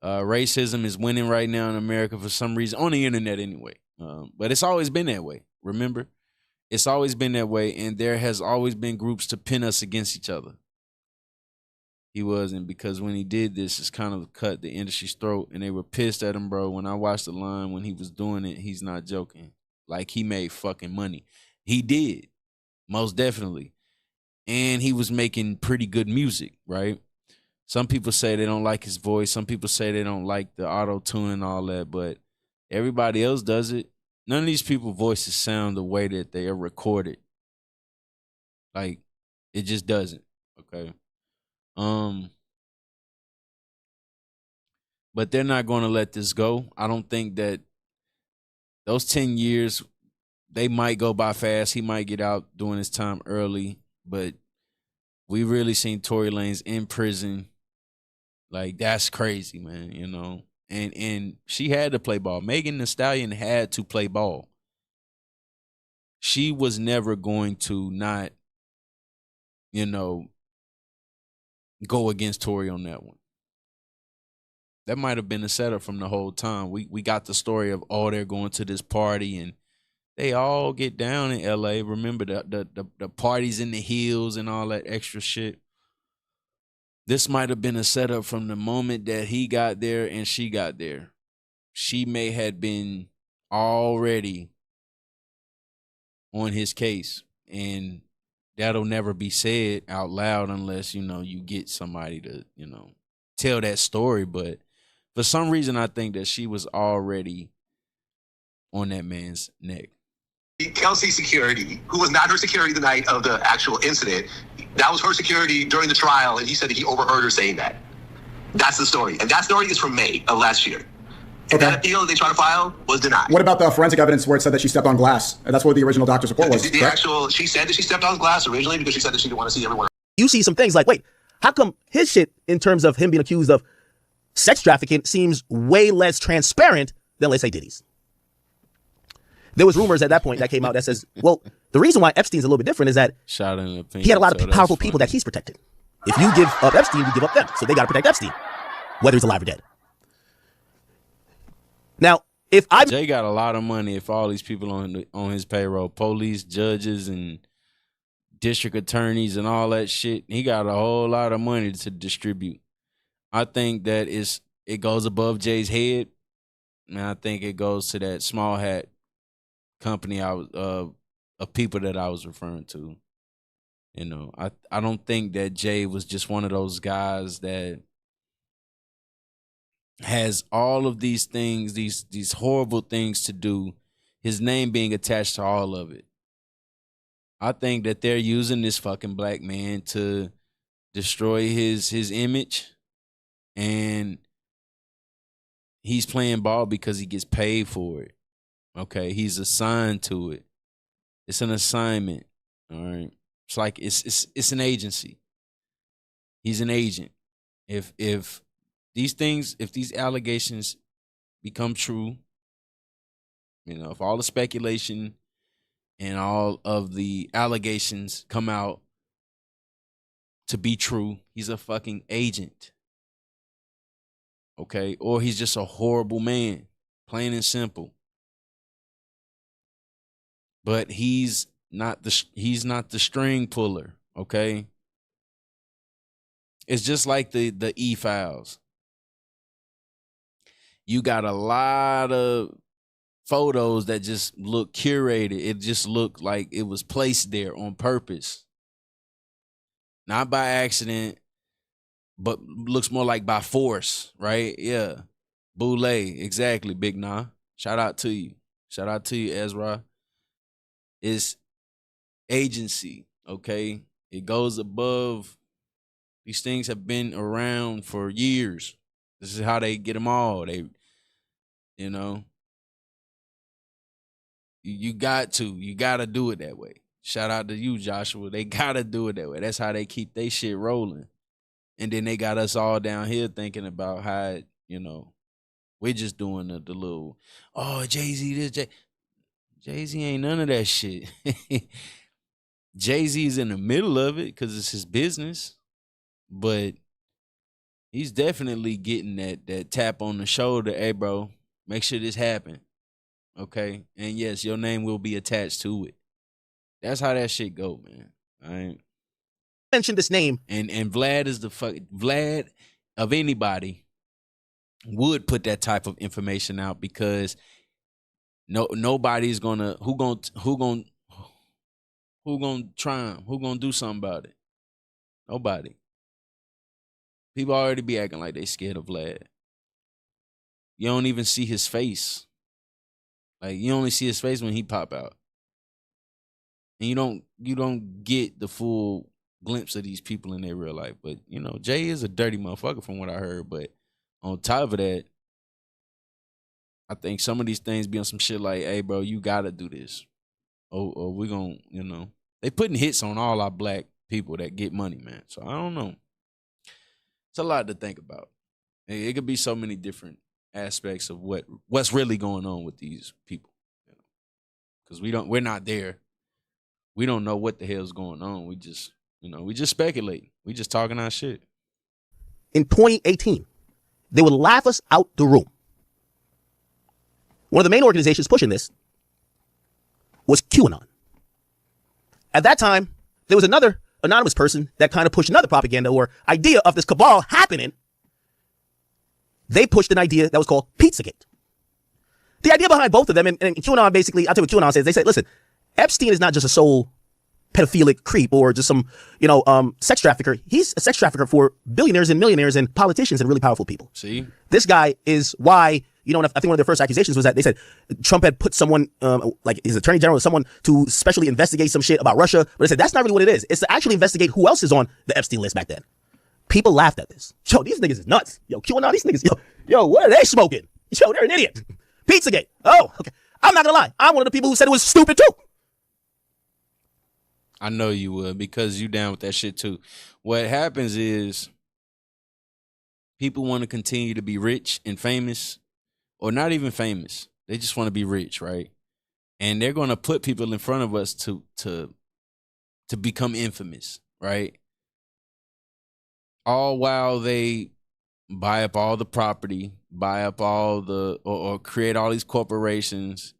Racism is winning right now in America for some reason, on the internet anyway. But it's always been that way, remember? It's always been that way, and there has always been groups to pin us against each other. He wasn't, because when he did this, it's kind of cut the industry's throat, and they were pissed at him, bro. When I watched the line when he was doing it, he's not joking. Like, he made fucking money. He did, most definitely. And he was making pretty good music, right? Some people say they don't like his voice. Some people say they don't like the auto-tune and all that, but everybody else does it. None of these people's voices sound the way that they are recorded. Like, it just doesn't. Okay. But they're not going to let this go. I don't think that those 10 years, they might go by fast. He might get out doing his time early, but we really seen Tory Lanez in prison. Like, that's crazy, man, you know. And she had to play ball. Megan Thee Stallion had to play ball. She was never going to not, you know, go against Tory on that one. That might have been a setup from the whole time. We got the story of, oh, they're going to this party and they all get down in LA. Remember the parties in the hills and all that extra shit. This might have been a setup from the moment that he got there and she got there. She may have been already on his case, and that'll never be said out loud unless, you know, you get somebody to, you know, tell that story. But for some reason, I think that she was already on that man's neck. Kelsey security, who was not her security the night of the actual incident, that was her security during the trial, and he said that he overheard her saying that. That's the story. And that story is from May of last year. And that appeal they tried to file was denied. What about the forensic evidence where it said that she stepped on glass? And that's what the original doctor's report was. She said that she stepped on glass originally because she said that she didn't want to see everyone. You see some things like, wait, how come his shit in terms of him being accused of sex trafficking seems way less transparent than, let's say, Diddy's? There was rumors at that point that came out that says, well, the reason why Epstein's a little bit different is that he had a lot of powerful people that he's protecting. If you give up Epstein, you give up them. So they got to protect Epstein, whether he's alive or dead. Now, if Jay got a lot of money, if all these people on his payroll, police, judges, and district attorneys and all that shit, he got a whole lot of money to distribute. I think that it goes above Jay's head, and I think it goes to that small hat company of people that I was referring to. You know, I don't think that Jay was just one of those guys that has all of these things, these horrible things to do, his name being attached to all of it. I think that they're using this fucking black man to destroy his image, and he's playing ball because he gets paid for it. Okay, he's assigned to it. It's an assignment. All right, it's like it's an agency. He's an agent. If these allegations become true, you know, if all the speculation and all of the allegations come out to be true, he's a fucking agent. Okay, or he's just a horrible man, plain and simple. But he's not the string puller, okay? It's just like the E-Files. You got a lot of photos that just look curated. It just looked like it was placed there on purpose. not by accident, but looks more like by force, right? Yeah. Boule, exactly, Big Nah. Shout out to you. Shout out to you, Ezra. It's agency, okay? It goes above. These things have been around for years. This is how they get them all. They, you know, you got to do it that way. Shout out to you, Joshua. They got to do it that way. That's how they keep they shit rolling. And then they got us all down here thinking about how, you know, we're just doing the little, oh, Jay-Z, this, Jay-Z ain't none of that shit. Jay-Z's in the middle of it because it's his business. But he's definitely getting that tap on the shoulder. Hey, bro, make sure this happen. Okay? And yes, your name will be attached to it. That's how that shit go, man. All right? Mention this name. And Vlad is Vlad of anybody would put that type of information out because nobody's gonna who gonna try him? Who gonna do something about it? Nobody. People already be acting like they scared of Vlad. You don't even see his face. Like you only see his face when he pop out. And you don't get the full glimpse of these people in their real life. But, you know, Jay is a dirty motherfucker from what I heard. But on top of that, I think some of these things be on some shit like, hey, bro, you got to do this. Or we're going to, you know. They putting hits on all our black people that get money, man. So I don't know. It's a lot to think about. It could be so many different aspects of what's really going on with these people. Because we're not there. We don't know what the hell's going on. We just speculate. We just talking our shit. In 2018, they would laugh us out the room. One of the main organizations pushing this was QAnon. At that time, there was another anonymous person that kind of pushed another propaganda or idea of this cabal happening. They pushed an idea that was called Pizzagate. The idea behind both of them, and QAnon basically, I'll tell you what QAnon says. They said, listen, Epstein is not just a sole pedophilic creep or just some, sex trafficker. He's a sex trafficker for billionaires and millionaires and politicians and really powerful people. See? This guy is why, I think one of their first accusations was that they said Trump had put someone, like his attorney general or someone to specially investigate some shit about Russia. But they said that's not really what it is. It's to actually investigate who else is on the Epstein list back then. People laughed at this. Yo, these niggas is nuts. Yo, QAnon, these niggas, yo, what are they smoking? Yo, they're an idiot. Pizzagate. Oh, okay. I'm not gonna lie. I'm one of the people who said it was stupid too. I know you would because you down with that shit too. What happens is people want to continue to be rich and famous or not even famous. They just want to be rich, right? And they're going to put people in front of us to become infamous, right? All while they buy up all the property, buy up all the or create all these corporations.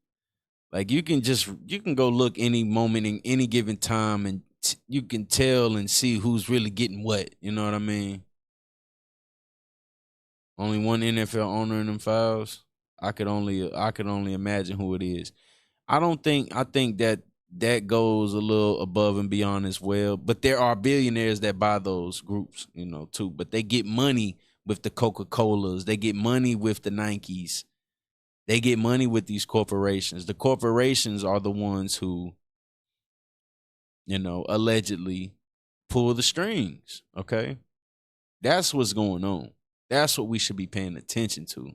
Like you can go look any moment in any given time and you can tell and see who's really getting what. You know what I mean? Only one NFL owner in them files. I could only imagine who it is. I think that goes a little above and beyond as well. But there are billionaires that buy those groups, too. But they get money with the Coca-Colas. They get money with the Nikes. They get money with these corporations. The corporations are the ones who, allegedly pull the strings, okay? That's what's going on. That's what we should be paying attention to.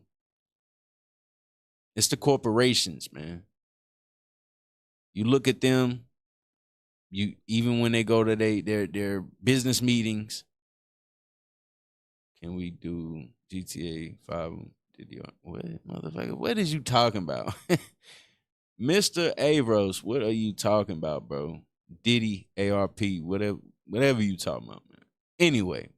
It's the corporations, man. You look at them, even when they go to their business meetings. Can we do GTA 5? What, motherfucker? What is you talking about? Mr. Avros, what are you talking about, bro? Diddy, ARP, whatever you talking about, man. Anyway,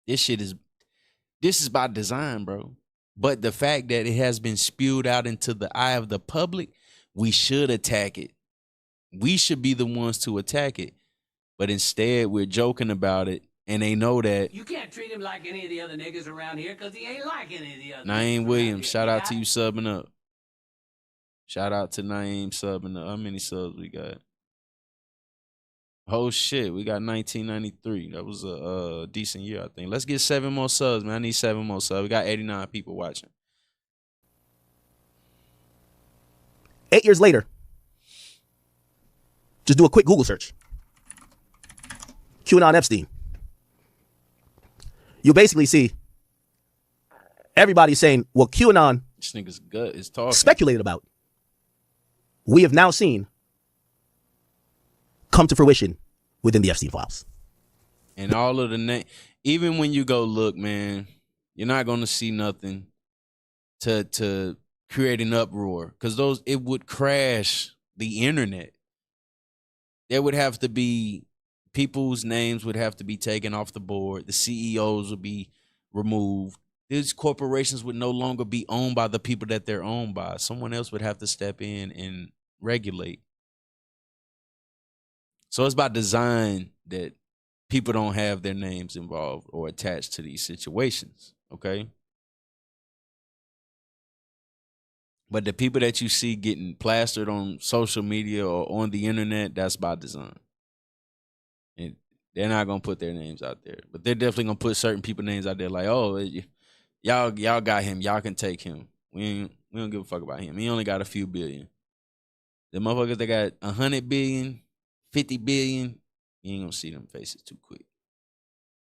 this is by design, bro. But the fact that it has been spewed out into the eye of the public, we should attack it. We should be the ones to attack it. But instead, we're joking about it. And they know that. You can't treat him like any of the other niggas around here because he ain't like any of the other Naeem Williams, shout out to you subbing up. Shout out to Naeem subbing up. How many subs we got? Oh shit, we got 1993. That was a decent year, I think. Let's get 7 more subs, man. I need 7 more subs. We got 89 people watching. 8 years later, just do a quick Google search. QAnon Epstein. You basically see everybody saying, well, QAnon This nigga's gut is talking. speculated about, we have now seen come to fruition within the Epstein files. And all of the even when you go look, man, you're not gonna see nothing to create an uproar, because it would crash the internet. There would have to be people's names would have to be taken off the board. The CEOs would be removed. These corporations would no longer be owned by the people that they're owned by. Someone else would have to step in and regulate. So it's by design that people don't have their names involved or attached to these situations, okay? But the people that you see getting plastered on social media or on the internet, that's by design. And they're not going to put their names out there. But they're definitely going to put certain people's names out there like, oh, y'all got him. Y'all can take him. We don't give a fuck about him. He only got a few billion. The motherfuckers that got 100 billion, 50 billion, you ain't gonna see them faces too quick.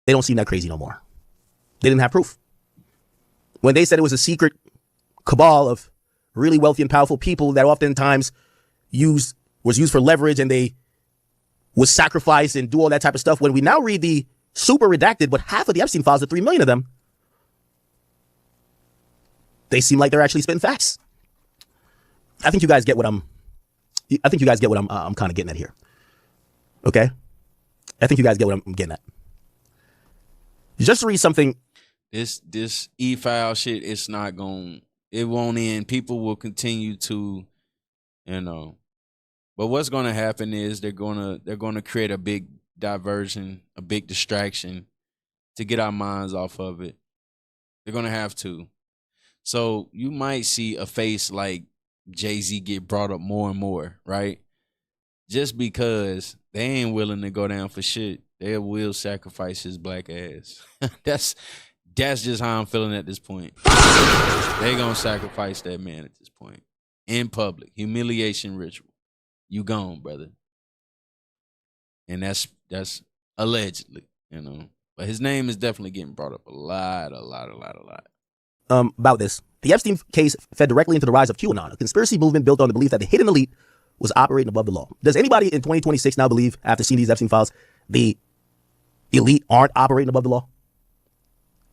They don't seem that crazy no more. They didn't have proof. When they said it was a secret cabal of really wealthy and powerful people that oftentimes was used for leverage, and they was sacrificed and do all that type of stuff. When we now read the super redacted, but half of the Epstein files, the 3 million of them, they seem like they're actually spitting facts. I think you guys get what I'm kind of getting at here. Okay? I think you guys get what I'm getting at. Just to read something. This e-file shit, it won't end. People will continue to, but what's gonna happen is they're gonna create a big diversion, a big distraction to get our minds off of it. They're gonna have to. So you might see a face like Jay-Z get brought up more and more, right? Just because they ain't willing to go down for shit, they will sacrifice his black ass. That's just how I'm feeling at this point. They gonna sacrifice that man at this point. In public. Humiliation ritual. You gone, brother. And that's allegedly, But his name is definitely getting brought up a lot. About this. The Epstein case fed directly into the rise of QAnon, a conspiracy movement built on the belief that the hidden elite was operating above the law. Does anybody in 2026 now believe, after seeing these Epstein files, the elite aren't operating above the law?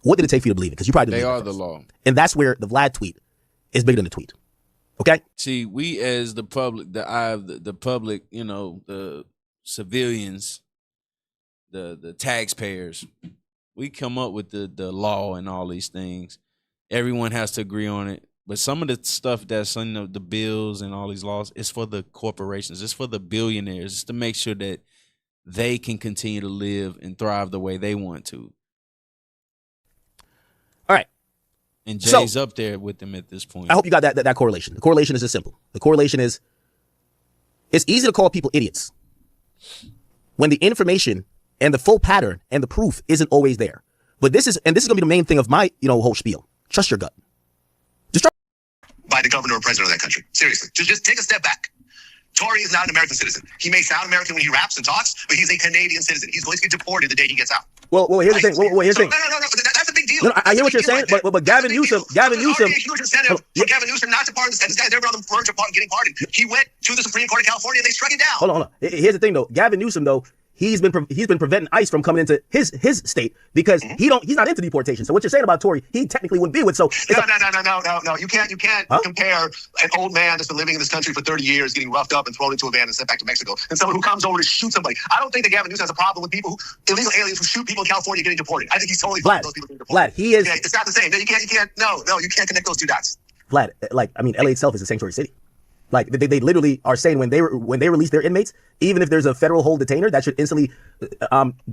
What did it take for you to believe it? Because you probably they are the law. And that's where the Vlad tweet is bigger than the tweet. Okay? See, we as the public, the eye of the public, the civilians, the taxpayers, we come up with the law and all these things. Everyone has to agree on it. But some of the stuff that's in the bills and all these laws is for the corporations. It's for the billionaires. It's to make sure that they can continue to live and thrive the way they want to. All right. And Jay's up there with them at this point. I hope you got that correlation. The correlation is just simple. The correlation is, it's easy to call people idiots when the information and the full pattern and the proof isn't always there. But this is going to be the main thing of my, whole spiel. Trust your gut. By the governor or president of that country. Seriously. Just take a step back. Tory is not an American citizen. He may sound American when he raps and talks, but he's a Canadian citizen. He's going to get deported the day he gets out. Well, here's the thing. Here's the thing. No, that's a big deal. No, I hear what you're saying, but Gavin Newsom. There's a huge incentive for Gavin Newsom not to pardon this guy. This guy's never on the verge of getting pardoned. He went to the Supreme Court of California and they struck it down. Hold on. Here's the thing, though. Gavin Newsom, though, he's been preventing ICE from coming into his state because he's not into deportation. So what you're saying about Tory, he technically wouldn't be with. So no. You can't compare an old man that's been living in this country for 30 years, getting roughed up and thrown into a van and sent back to Mexico, and someone who comes over to shoot somebody. I don't think that Gavin Newsom has a problem with illegal aliens who shoot people in California getting deported. I think he's totally fine with those people getting deported. Vlad, he is. Okay, it's not the same. You can't connect those two dots. Vlad, LA itself is a sanctuary city. Like they literally are saying when they release their inmates, even if there's a federal hold detainer that should instantly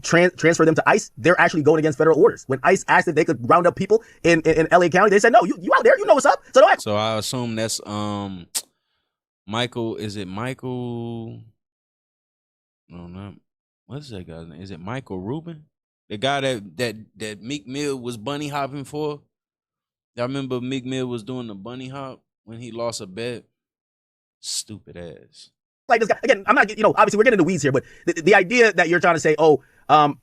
transfer them to ICE, they're actually going against federal orders. When ICE asked if they could round up people in LA County, they said, no, you out there, you know what's up. So I assume that's Michael. Is it Michael? No, what's that guy's name? Is it Michael Rubin? The guy that Meek Mill was bunny hopping for. Y'all remember Meek Mill was doing the bunny hop when he lost a bet? Stupid ass. Like this guy again. I'm not, obviously we're getting into weeds here, but the idea that you're trying to say,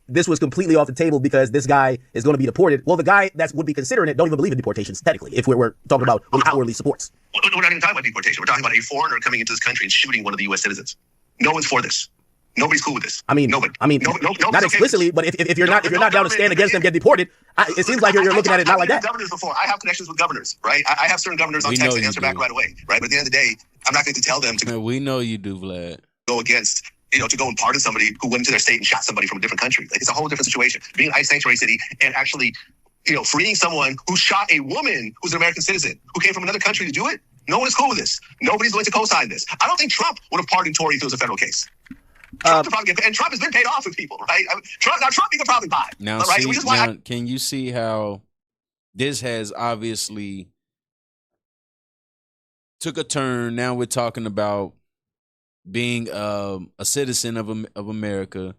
this was completely off the table because this guy is going to be deported. Well, the guy that would be considering it don't even believe in deportations technically. If we're talking about what he outwardly supports, we're not even talking about deportation. We're talking about a foreigner coming into this country and shooting one of the U.S. citizens. No one's for this. Nobody's cool with this. Nobody. Not explicitly, but if you're not down to stand against them get deported, it seems like you're looking at it not like that. Governors before. I have connections with governors, right? I have certain governors on text that answer back right away, right? But at the end of the day, I'm not going to tell them to. Man, we know you do, Vlad. Go against, to go and pardon somebody who went into their state and shot somebody from a different country. Like, it's a whole different situation. Being an ICE sanctuary city and actually, freeing someone who shot a woman who's an American citizen who came from another country to do it. No one is cool with this. Nobody's going to co-sign this. I don't think Trump would have pardoned Tory if it was a federal case. Trump has been paid off with people, right? Trump you could probably buy. Now, right? Can you see how this has obviously took a turn? Now we're talking about being a citizen of America.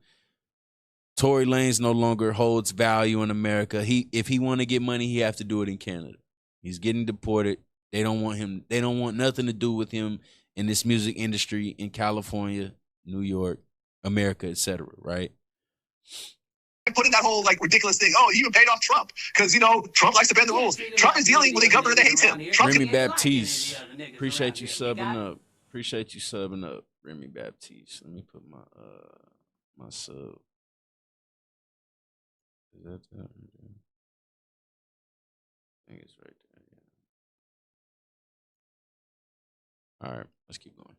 Tory Lanez no longer holds value in America. If he want to get money, he have to do it in Canada. He's getting deported. They don't want him. They don't want nothing to do with him in this music industry in California, New York, America, etc. Right? Putting that whole ridiculous thing. Oh, he even paid off Trump because Trump likes to bend the rules. Trump is dealing with a governor that hates him. Remy Baptiste, appreciate you subbing up. Appreciate you subbing up, Remy Baptiste. Let me put my my sub. Is that right there? I think it's right there. Yeah. All right, let's keep going.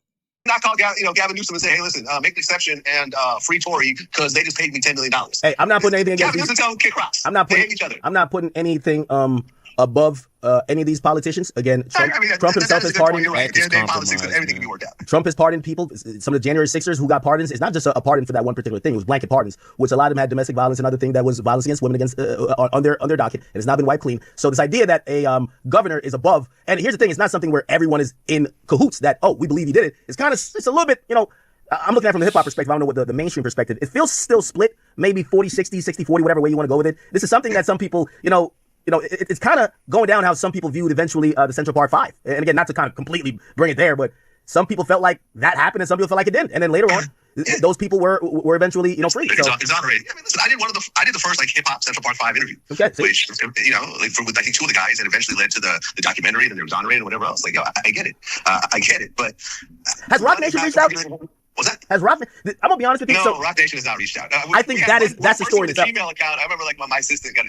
Not call Gavin Newsom and say, hey, listen, make an exception and free Tory because they just paid me $10 million. Hey, I'm not putting anything against Gavin Newsom tell them kick rocks. I'm not putting anything above any of these politicians. Again, Trump himself has pardoned. Right. Politics, everything can be worked out. Trump has pardoned people. Some of the January 6ers who got pardons. It's not just a pardon for that one particular thing. It was blanket pardons, which a lot of them had domestic violence and other thing that was violence against women against on their docket. And it's not been wiped clean. So this idea that a governor is above, and here's the thing, it's not something where everyone is in cahoots that, we believe he did it. It's a little bit, I'm looking at it from the hip hop perspective. I don't know what the mainstream perspective. It feels still split, maybe 40-60, 60-40, whatever way you want to go with it. This is something that some people, it's kind of going down how some people viewed eventually the Central Park 5. And again, not to kind of completely bring it there, but some people felt like that happened and some people felt like it didn't. And then later on, those people were eventually, free. So. Exonerated. I mean, listen, I did the first hip hop Central Park 5 interview, which, with I think two of the guys, and eventually led to the documentary, and they were exonerated and whatever else. I get it. I get it. But has Rock Nation reached out? What's that? Has Rock? I'm gonna be honest with you. No, Rock Nation has not reached out. I think that's the story. The Gmail account. I remember my assistant got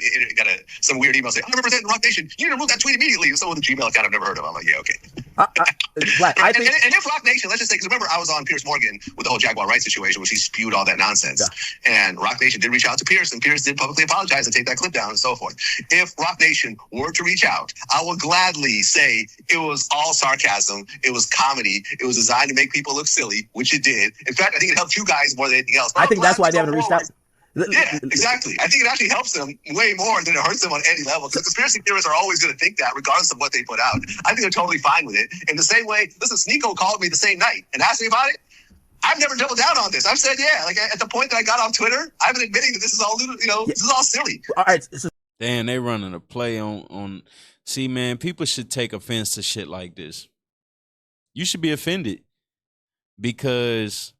some weird email saying, "I'm representing Rock Nation. You need to remove that tweet immediately." And someone with the Gmail account I've never heard of. I'm like, yeah, okay. I think, and if Rock Nation, let's just say, because remember I was on Piers Morgan with the whole Jaguar rights situation, which he spewed all that nonsense. Yeah. And Rock Nation did reach out to Piers, and Piers did publicly apologize and take that clip down and so forth. If Rock Nation were to reach out, I will gladly say it was all sarcasm. It was comedy. It was designed to make people look silly, which it did. In fact, I think it helped you guys more than anything else. I think that's why they haven't reached out. Yeah, exactly. I think it actually helps them way more than it hurts them on any level. Because conspiracy theorists are always going to think that, regardless of what they put out. I think they're totally fine with it. In the same way, listen, Sneeko called me the same night and asked me about it. I've never doubled down on this. I've said, yeah. At the point that I got off Twitter, I've been admitting that this is all, this is all silly. All right. Damn, they running a play on. See, man, people should take offense to shit like this. You should be offended because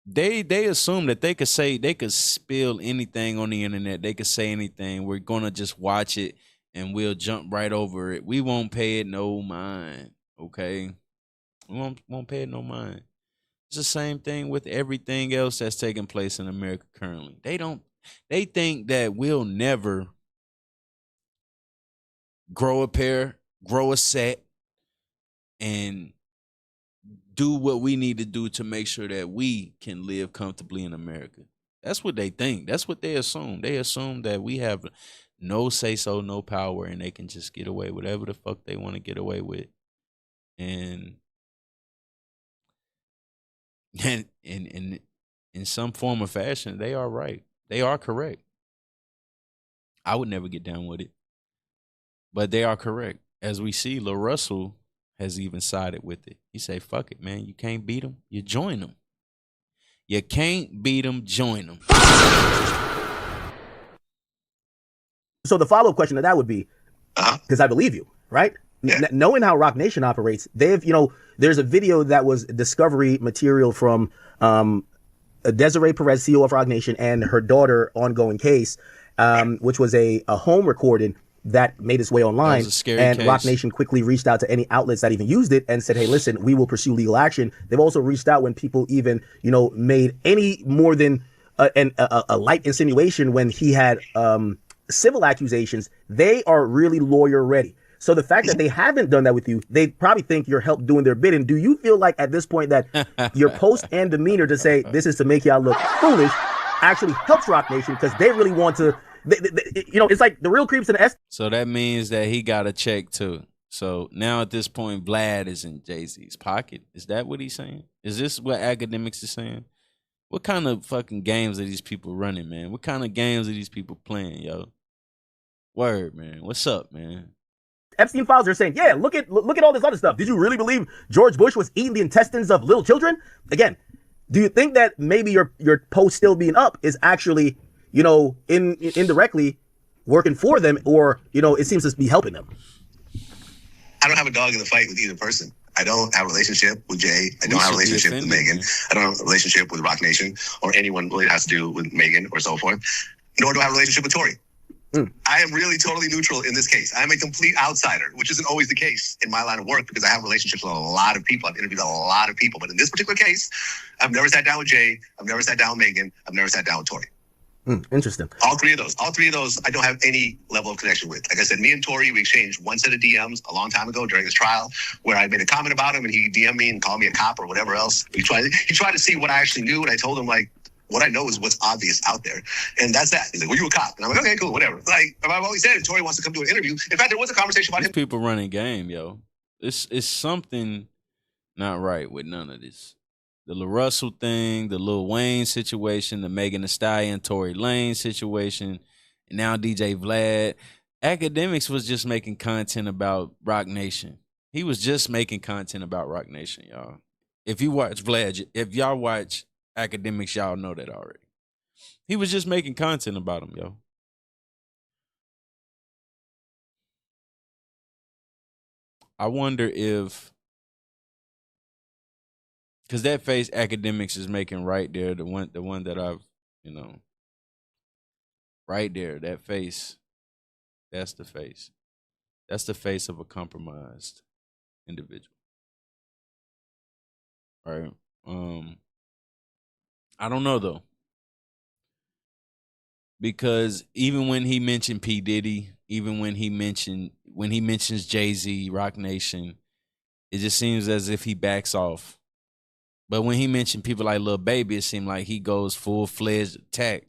they assume that they could spill anything on the internet. They could say anything. We're gonna just watch it and we'll jump right over it. We won't pay it no mind. Okay, we won't pay it no mind. It's the same thing with everything else that's taking place in America currently. They think that we'll never grow a pair, grow a set, and do what we need to do to make sure that we can live comfortably in America. That's what they think. That's what they assume. They assume that we have no say-so, no power, and they can just get away with whatever the fuck they want to get away with. And in some form or fashion, they are right. They are correct. I would never get down with it. But they are correct. As we see, Lil Russell has even sided with it. He say, fuck it, man. You can't beat them. You join them. You can't beat them, join them. So the follow-up question to that would be, because I believe you, right? Knowing how Rock Nation operates, they've, there's a video that was discovery material from Desiree Perez, CEO of Rock Nation, and her daughter, ongoing case, which was a home recording that made its way online. That was a scary and case. Rock Nation quickly reached out to any outlets that even used it and said, hey, listen, we will pursue legal action. They've also reached out when people even, made any more than a light insinuation when he had civil accusations. They are really lawyer ready. So the fact that they haven't done that with you, they probably think you're help doing their bidding. Do you feel like at this point that your post and demeanor to say this is to make y'all look foolish actually helps Rock Nation because they really want to, it's like the real creeps in the S. So that means that he got a check too. So now at this point, Vlad is in Jay-Z's pocket. Is that what he's saying? Is this what Academics is saying? What kind of fucking games are these people running, man? What kind of games are these people playing, yo? Word, man. What's up, man? Epstein files are saying, yeah, look at all this other stuff. Did you really believe George Bush was eating the intestines of little children? Again, do you think that maybe your post still being up is actually, indirectly working for them, or, it seems to be helping them? I don't have a dog in the fight with either person. I don't have a relationship with Jay. I don't have a relationship with Megan. I don't have a relationship with Rock Nation or anyone really has to do with Megan or so forth. Nor do I have a relationship with Tory. I am really totally neutral in this case. I'm a complete outsider, which isn't always the case in my line of work because I have relationships with a lot of people. I've interviewed a lot of people. But in this particular case, I've never sat down with Jay. I've never sat down with Megan. I've never sat down with Tory. Interesting. All three of those, I don't have any level of connection with. Like I said, me and Tory, we exchanged one set of DMs a long time ago during his trial where I made a comment about him and he DM'd me and called me a cop or whatever else. He tried to see what I actually knew, and I told him, like, what I know is what's obvious out there. And that's that. He's like, well, you a cop. And I'm like, okay, cool, whatever. Like, I've always said, if Tory wants to come do an interview. In fact, there was a conversation about These him. people running game, yo. It's something not right with none of this. The Lil Russell thing, the Lil Wayne situation, the Megan Thee Stallion, Tory Lane situation, and now DJ Vlad. Academics was just making content about Rock Nation. He was just making content about Rock Nation, y'all. If you watch Vlad, if y'all watch Academics, y'all know that already. He was just making content about him, yo. I wonder if, because that face Academics is making right there, the one that I've, right there, that face, that's the face. That's the face of a compromised individual. All right. I don't know though. Because even when he mentioned P. Diddy, even when he mentions Jay-Z, Rock Nation, it just seems as if he backs off. But when he mentioned people like Lil Baby, it seemed like he goes full-fledged attack.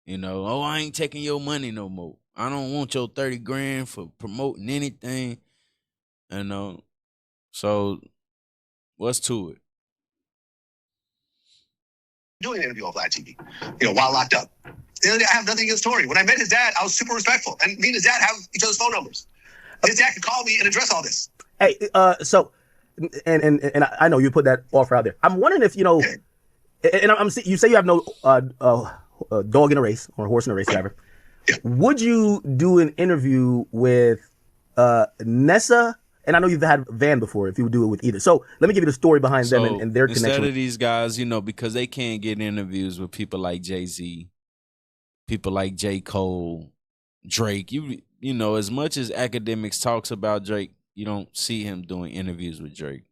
Oh, I ain't taking your money no more. I don't want your 30 grand for promoting anything. So what's to it? Doing an interview on Vlad TV, while locked up. The other day, I have nothing against Tory. When I met his dad, I was super respectful. And me and his dad have each other's phone numbers. His dad could call me and address all this. Hey, so, and I know you put that offer out there. I'm wondering if, and you say you have no dog in a race or horse in a race, whatever. Yeah. Would you do an interview with Nessa? And I know you've had Van before, if you would do it with either. So let me give you the story behind them and their connection. Instead of these guys, because they can't get interviews with people like Jay-Z, people like J. Cole, Drake. As much as Academics talks about Drake, you don't see him doing interviews with Drake.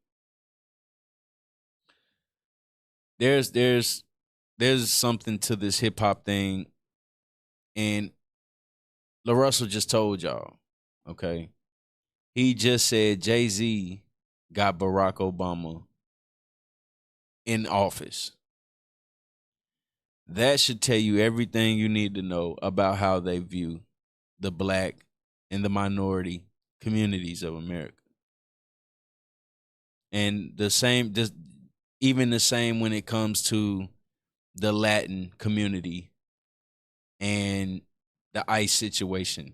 There's something to this hip hop thing, and Lil Russell just told y'all, okay? He just said Jay-Z got Barack Obama in office. That should tell you everything you need to know about how they view the black and the minority communities of America. And even the same when it comes to the Latin community and the ICE situation.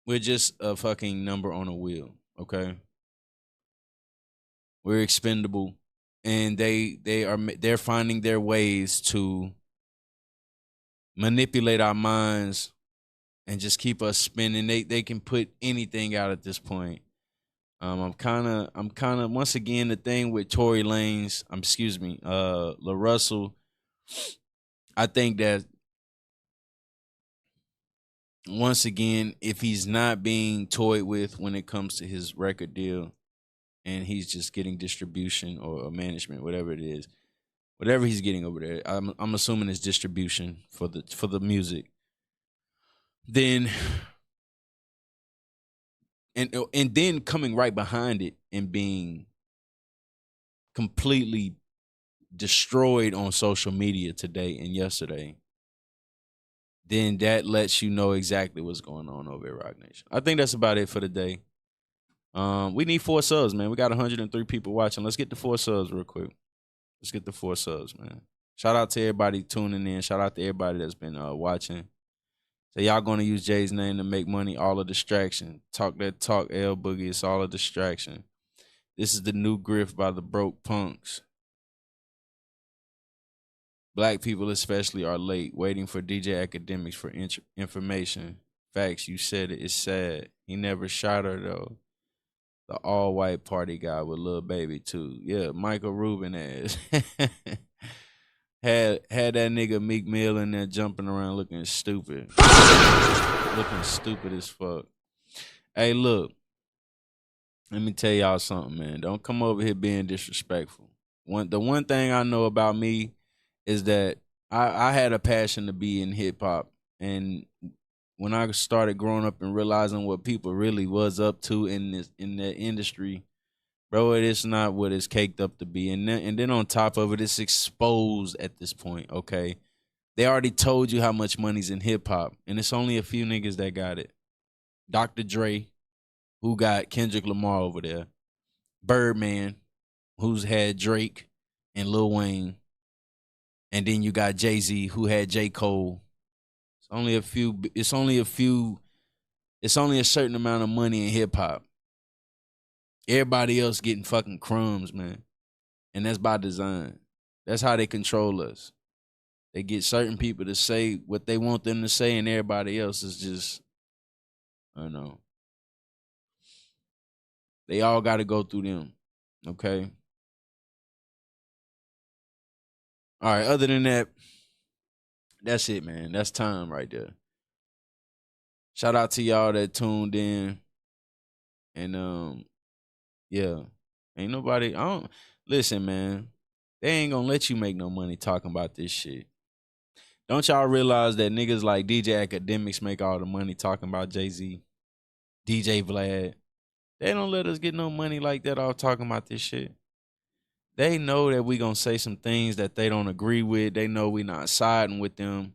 We're just a fucking number on a wheel, okay? We're expendable. and they're finding their ways to manipulate our minds and just keep us spinning. They can put anything out at this point. I'm kind of once again, the thing with Tory Lanez, La Russell. I think that once again, if he's not being toyed with when it comes to his record deal, and he's just getting distribution or management, whatever it is, whatever he's getting over there, I'm assuming it's distribution for the music. Then and then coming right behind it and being completely destroyed on social media today and yesterday, then that lets you know exactly what's going on over at Roc Nation. I think that's about it for the day. We need 4 subs, man. We got 103 people watching. Let's get the 4 subs real quick. Let's get the 4 subs, man. Shout out to everybody tuning in. Shout out to everybody that's been watching. So y'all gonna use Jay's name to make money, all a distraction. Talk that talk, L Boogie, it's all a distraction. This is the new grift by the broke punks. Black people especially are late, waiting for DJ Academics for information. Facts, you said it, it's sad. He never shot her though. The all-white party guy with Lil Baby too. Yeah, Michael Rubin ass. Had that nigga Meek Mill in there jumping around looking stupid. Looking stupid as fuck. Hey, look. Let me tell y'all something, man. Don't come over here being disrespectful. The one thing I know about me is that I had a passion to be in hip-hop. And when I started growing up and realizing what people really was up to in the industry, bro, it's not what it's caked up to be. And then on top of it, it's exposed at this point, okay? They already told you how much money's in hip-hop, and it's only a few niggas that got it. Dr. Dre, who got Kendrick Lamar over there. Birdman, who's had Drake and Lil Wayne. And then you got Jay-Z, who had J. Cole. It's only a certain amount of money in hip-hop. Everybody else getting fucking crumbs, man. And that's by design. That's how they control us. They get certain people to say what they want them to say, and everybody else is just, I don't know. They all got to go through them, okay? All right, other than that, that's it, man. That's time right there. Shout out to y'all that tuned in. And, yeah, ain't nobody, listen, man, they ain't gonna let you make no money talking about this shit. Don't y'all realize that niggas like DJ Academics make all the money talking about Jay-Z, DJ Vlad? They don't let us get no money like that off talking about this shit. They know that we gonna say some things that they don't agree with. They know we not siding with them.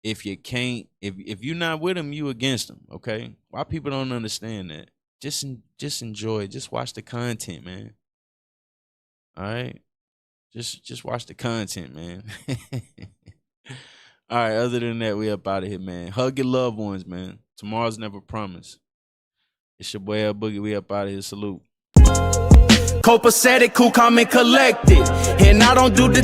If you can't, if you're not with them, you against them, okay? Why people don't understand that? Just enjoy it. Just watch the content, man. All right? Just watch the content, man. All right, other than that, we up out of here, man. Hug your loved ones, man. Tomorrow's never promised. It's your boy L Boogie. We up out of here. Salute. Copacetic, cool, calm, and collected. And I don't do the